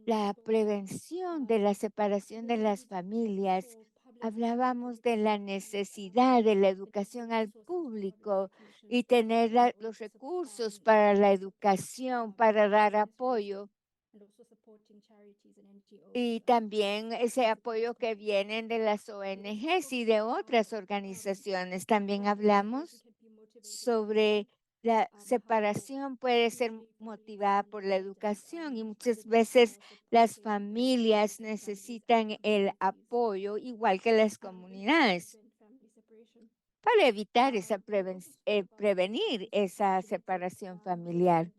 La prevención de la separación de las familias. Hablábamos de la necesidad de la educación al público y tener los recursos para la educación, para dar apoyo. Y también ese apoyo que vienen de las ONGs y de otras organizaciones. También hablamos sobre la separación puede ser motivada por la educación y muchas veces las familias necesitan el apoyo igual que las comunidades. para evitar prevenir esa separación familiar.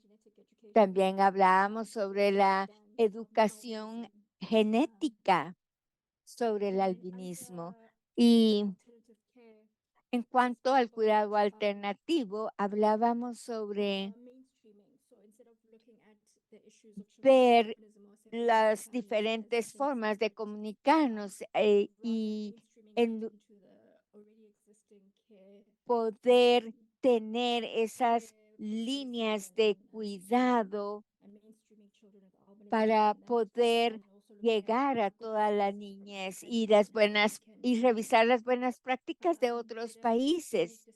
También hablábamos sobre la educación genética sobre el albinismo. Y en cuanto al cuidado alternativo, hablábamos sobre ver las diferentes formas de comunicarnos y en poder tener esas líneas de cuidado para poder llegar a toda la niñez y revisar las buenas prácticas de otros países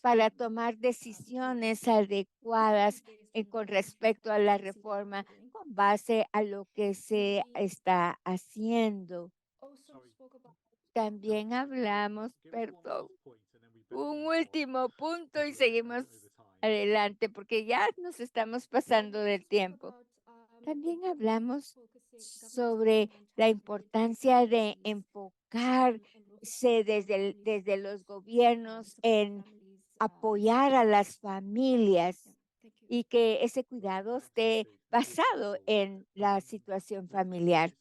para tomar decisiones adecuadas con respecto a la reforma con base a lo que se está haciendo. También hablamos, perdón, un último punto y seguimos adelante porque ya nos estamos pasando del tiempo. También hablamos sobre la importancia de enfocarse desde los gobiernos en apoyar a las familias y que ese cuidado esté basado en la situación familiar.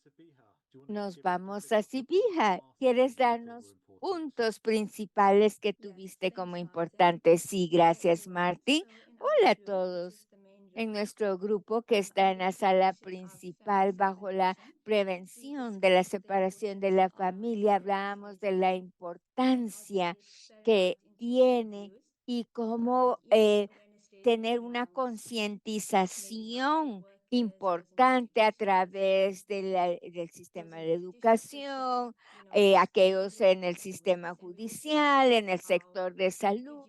Nos vamos a Sibija. ¿Quieres darnos puntos principales que tuviste como importantes? Sí, gracias, Martín. Hola a todos. En nuestro grupo que está en la sala principal bajo la prevención de la separación de la familia, hablábamos de la importancia que tiene y cómo tener una concientización importante a través del sistema de educación, aquellos en el sistema judicial, en el sector de salud.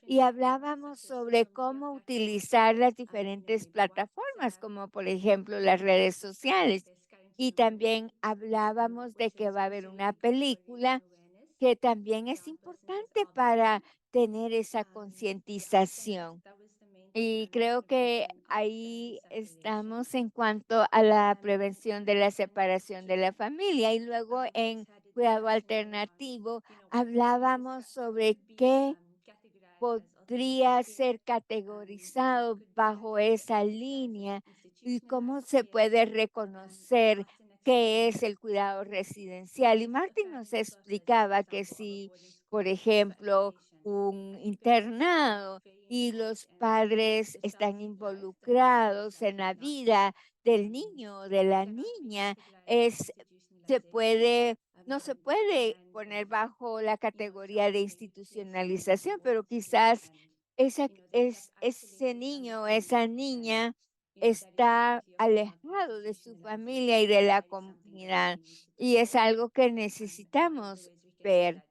Y hablábamos sobre cómo utilizar las diferentes plataformas, como por ejemplo las redes sociales. Y también hablábamos de que va a haber una película que también es importante para tener esa concientización. Y creo que ahí estamos en cuanto a la prevención de la separación de la familia. Y luego en cuidado alternativo hablábamos sobre qué podría ser categorizado bajo esa línea y cómo se puede reconocer qué es el cuidado residencial. Y Martín nos explicaba que si, por ejemplo, un internado y los padres están involucrados en la vida del niño o de la niña, se puede no se puede poner bajo la categoría de institucionalización, pero quizás ese niño o esa niña está alejado de su familia y de la comunidad y es algo que necesitamos ver.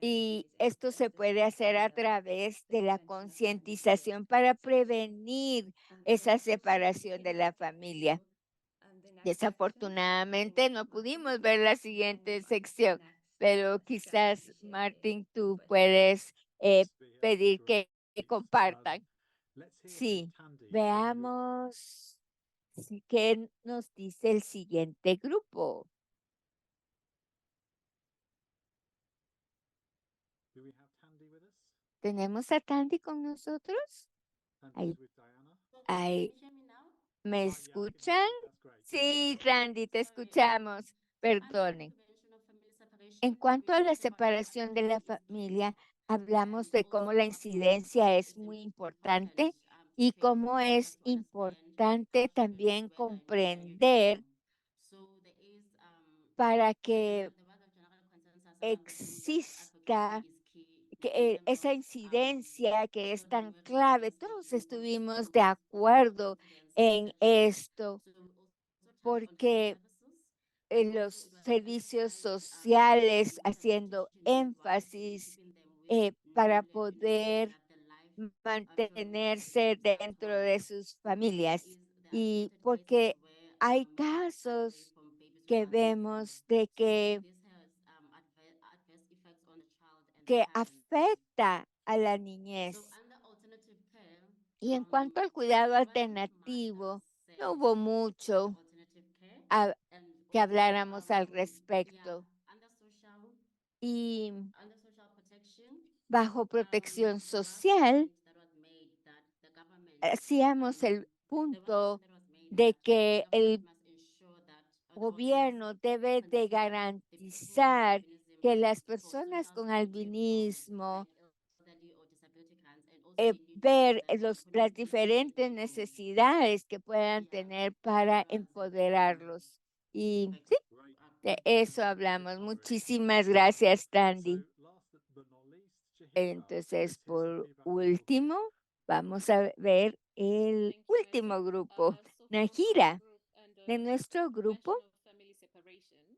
Y esto se puede hacer a través de la concientización para prevenir esa separación de la familia. Desafortunadamente no pudimos ver la siguiente sección, pero quizás, Martín, tú puedes pedir que compartan. Sí, veamos qué nos dice el siguiente grupo. ¿Tenemos a Tandy con nosotros? Ahí, ahí. ¿Me escuchan? Sí, Randy, te escuchamos. Perdonen. En cuanto a la separación de la familia, hablamos de cómo la incidencia es muy importante y cómo es importante también comprender para que exista esa incidencia que es tan clave. Todos estuvimos de acuerdo en esto porque los servicios sociales haciendo énfasis para poder mantenerse dentro de sus familias y porque hay casos que vemos de que afecta a la niñez. Y en cuanto al cuidado alternativo, no hubo mucho que habláramos al respecto. Y bajo protección social, hacíamos el punto de que el gobierno debe de garantizar que las personas con albinismo ver las diferentes necesidades que puedan tener para empoderarlos. Y sí, de eso hablamos. Muchísimas gracias, Tandy. Entonces, por último, vamos a ver el último grupo, Najira, de nuestro grupo.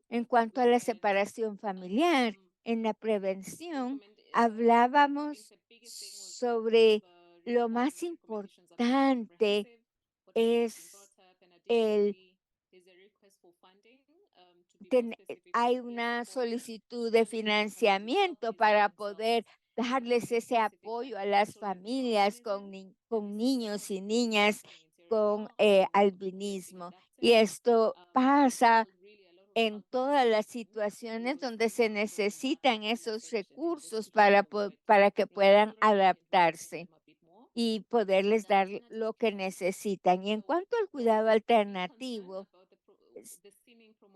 En cuanto a la separación familiar, en la prevención, hablábamos sobre lo más importante es el hay una solicitud de financiamiento para poder darles ese apoyo a las familias con niños y niñas con albinismo. Y esto pasa en todas las situaciones donde se necesitan esos recursos para que puedan adaptarse y poderles dar lo que necesitan. Y en cuanto al cuidado alternativo,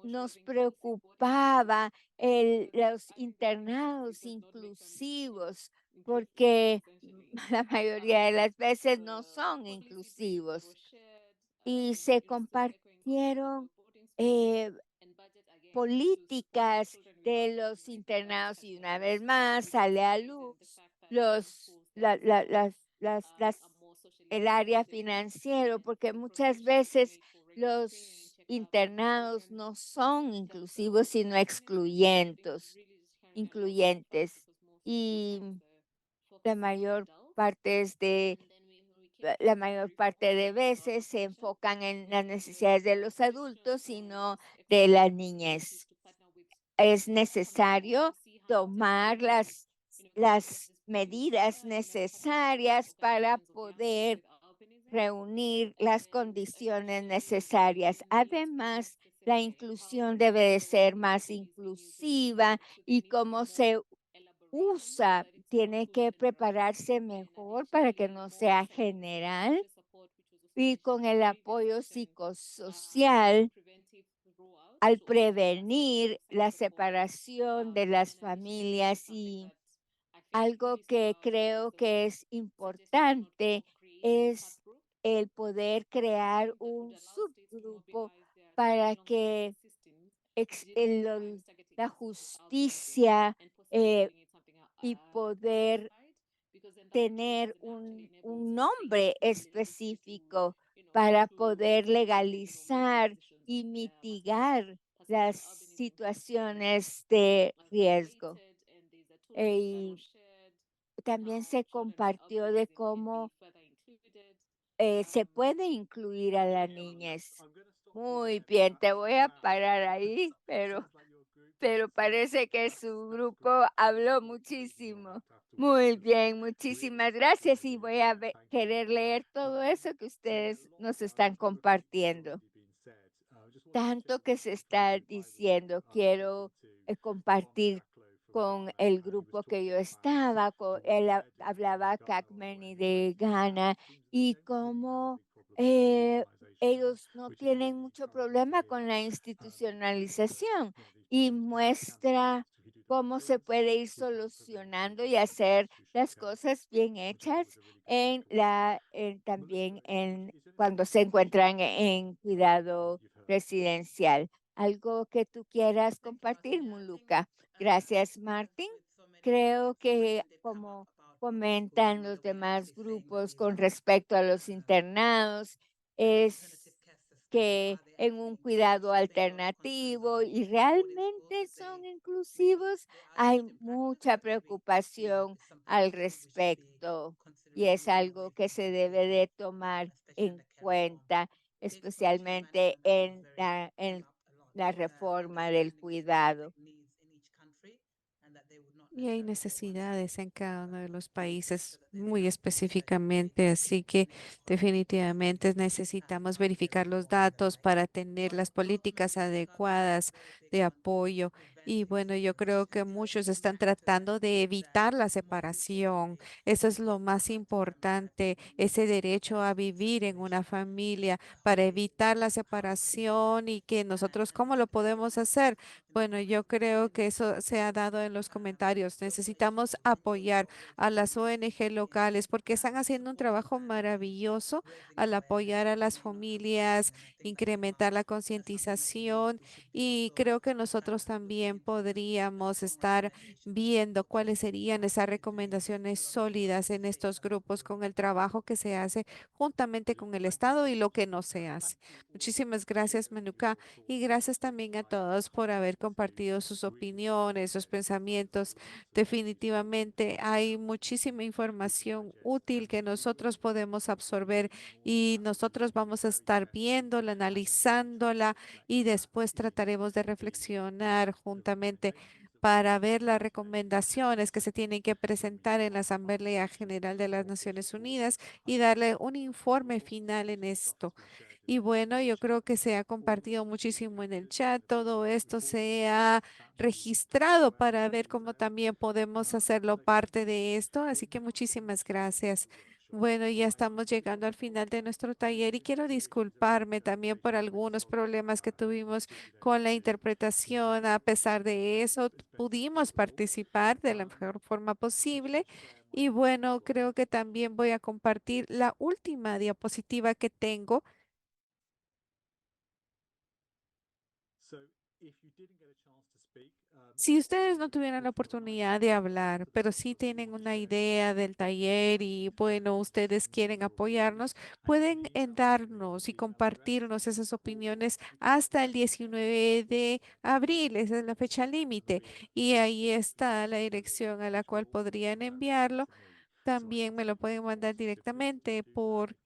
nos preocupaba los internados inclusivos, porque la mayoría de las veces no son inclusivos. Y se compartieron políticas de los internados y una vez más sale a luz el área financiero, porque muchas veces los internados no son inclusivos, sino incluyentes. Y la mayor parte la mayor parte de veces se enfocan en las necesidades de los adultos y no de la niñez. Es necesario tomar las medidas necesarias para poder reunir las condiciones necesarias. Además, la inclusión debe de ser más inclusiva y cómo se usa tiene que prepararse mejor para que no sea general y con el apoyo psicosocial al prevenir la separación de las familias. Y algo que creo que es importante es el poder crear un subgrupo para que la justicia y poder tener un nombre específico para poder legalizar y mitigar las situaciones de riesgo. Y también se compartió de cómo se puede incluir a la niñez. Muy bien, te voy a parar ahí, pero parece que su grupo habló muchísimo. Muy bien, muchísimas gracias y voy a querer leer todo eso que ustedes nos están compartiendo. Tanto que se está diciendo, quiero compartir con el grupo que yo estaba, él hablaba y de Ghana y cómo ellos no tienen mucho problema con la institucionalización y muestra cómo se puede ir solucionando y hacer las cosas bien hechas también cuando se encuentran en cuidado residencial. ¿Algo que tú quieras compartir, Muluka? Gracias, Martín. Creo que como comentan los demás grupos con respecto a los internados, es que en un cuidado alternativo y realmente son inclusivos, hay mucha preocupación al respecto y es algo que se debe de tomar en cuenta, especialmente en la reforma del cuidado. Y hay necesidades en cada uno de los países muy específicamente, así que definitivamente necesitamos verificar los datos para tener las políticas adecuadas de apoyo Y bueno, yo creo que muchos están tratando de evitar la separación. Eso es lo más importante, ese derecho a vivir en una familia para evitar la separación y que nosotros, ¿cómo lo podemos hacer? Bueno, yo creo que eso se ha dado en los comentarios. Necesitamos apoyar a las ONG locales porque están haciendo un trabajo maravilloso al apoyar a las familias, incrementar la concientización y creo que nosotros también podríamos estar viendo cuáles serían esas recomendaciones sólidas en estos grupos con el trabajo que se hace juntamente con el Estado y lo que no se hace. Muchísimas gracias, Manuka, y gracias también a todos por haber compartido sus opiniones, sus pensamientos. Definitivamente hay muchísima información útil que nosotros podemos absorber y nosotros vamos a estar viéndola, analizándola y después trataremos de reflexionar juntamente para ver las recomendaciones que se tienen que presentar en la Asamblea General de las Naciones Unidas y darle un informe final en esto. Y bueno, yo creo que se ha compartido muchísimo en el chat. Todo esto se ha registrado para ver cómo también podemos hacerlo parte de esto. Así que muchísimas gracias. Bueno, ya estamos llegando al final de nuestro taller y quiero disculparme también por algunos problemas que tuvimos con la interpretación. A pesar de eso, pudimos participar de la mejor forma posible. Y bueno, creo que también voy a compartir la última diapositiva que tengo. Si ustedes no tuvieran la oportunidad de hablar, pero sí tienen una idea del taller y bueno, ustedes quieren apoyarnos, pueden darnos y compartirnos esas opiniones hasta el 19 de abril, esa es la fecha límite, y ahí está la dirección a la cual podrían enviarlo. También me lo pueden mandar directamente por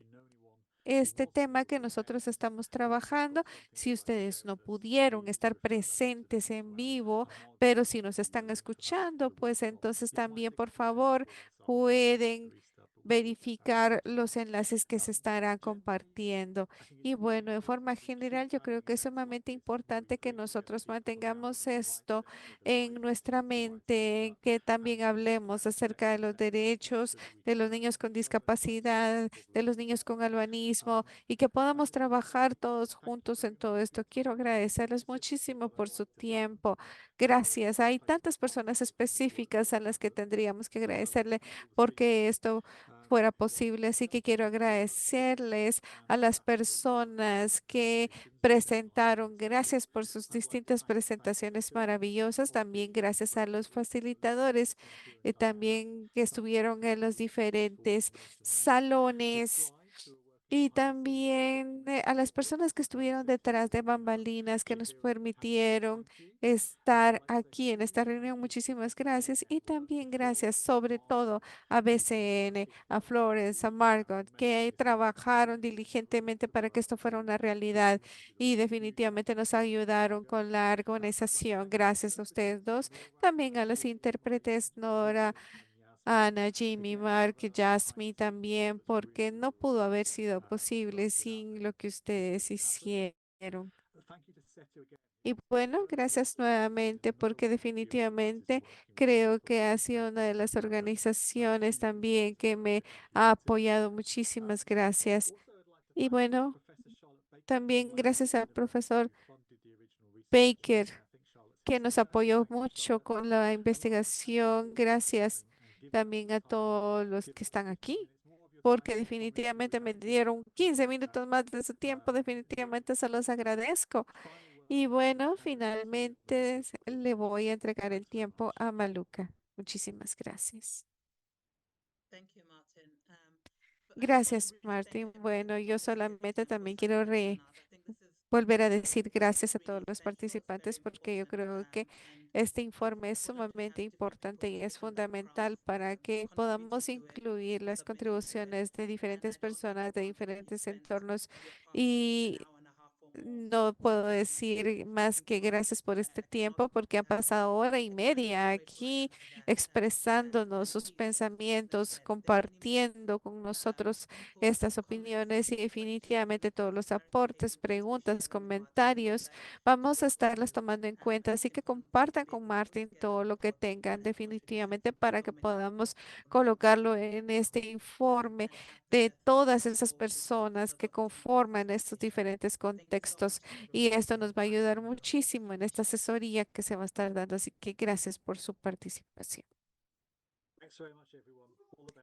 este tema que nosotros estamos trabajando. Si ustedes no pudieron estar presentes en vivo, pero si nos están escuchando, pues entonces también, por favor, pueden verificar los enlaces que se estarán compartiendo. Y bueno, en forma general, yo creo que es sumamente importante que nosotros mantengamos esto en nuestra mente, que también hablemos acerca de los derechos de los niños con discapacidad, de los niños con albanismo y que podamos trabajar todos juntos en todo esto. Quiero agradecerles muchísimo por su tiempo. Gracias. Hay tantas personas específicas a las que tendríamos que agradecerle porque esto fuera posible. Así que quiero agradecerles a las personas que presentaron. Gracias por sus distintas presentaciones maravillosas. También gracias a los facilitadores también que estuvieron en los diferentes salones y también a las personas que estuvieron detrás de bambalinas que nos permitieron estar aquí en esta reunión. Muchísimas gracias y también gracias sobre todo a BCN, a Flores, a Margot, que trabajaron diligentemente para que esto fuera una realidad y definitivamente nos ayudaron con la organización. Gracias a ustedes dos. También a los intérpretes, Nora. Ana, Jimmy, Mark, Jasmine también, porque no pudo haber sido posible sin lo que ustedes hicieron. Y bueno, gracias nuevamente porque definitivamente creo que ha sido una de las organizaciones también que me ha apoyado. Muchísimas gracias. Y bueno, también gracias al profesor Baker que nos apoyó mucho con la investigación. Gracias también a todos los que están aquí, porque definitivamente me dieron 15 minutos más de su tiempo. Definitivamente se los agradezco. Y bueno, finalmente le voy a entregar el tiempo a Maluca. Muchísimas gracias. Gracias, Martín. Bueno, yo solamente también quiero volver a decir gracias a todos los participantes porque yo creo que este informe es sumamente importante y es fundamental para que podamos incluir las contribuciones de diferentes personas de diferentes entornos y No puedo decir más que gracias por este tiempo, porque han pasado hora y media aquí expresándonos sus pensamientos, compartiendo con nosotros estas opiniones y definitivamente todos los aportes, preguntas, comentarios, vamos a estarlas tomando en cuenta. Así que compartan con Martin todo lo que tengan definitivamente para que podamos colocarlo en este informe de todas esas personas que conforman estos diferentes contextos y esto nos va a ayudar muchísimo en esta asesoría que se va a estar dando. Así que gracias por su participación. Thanks very much, everyone.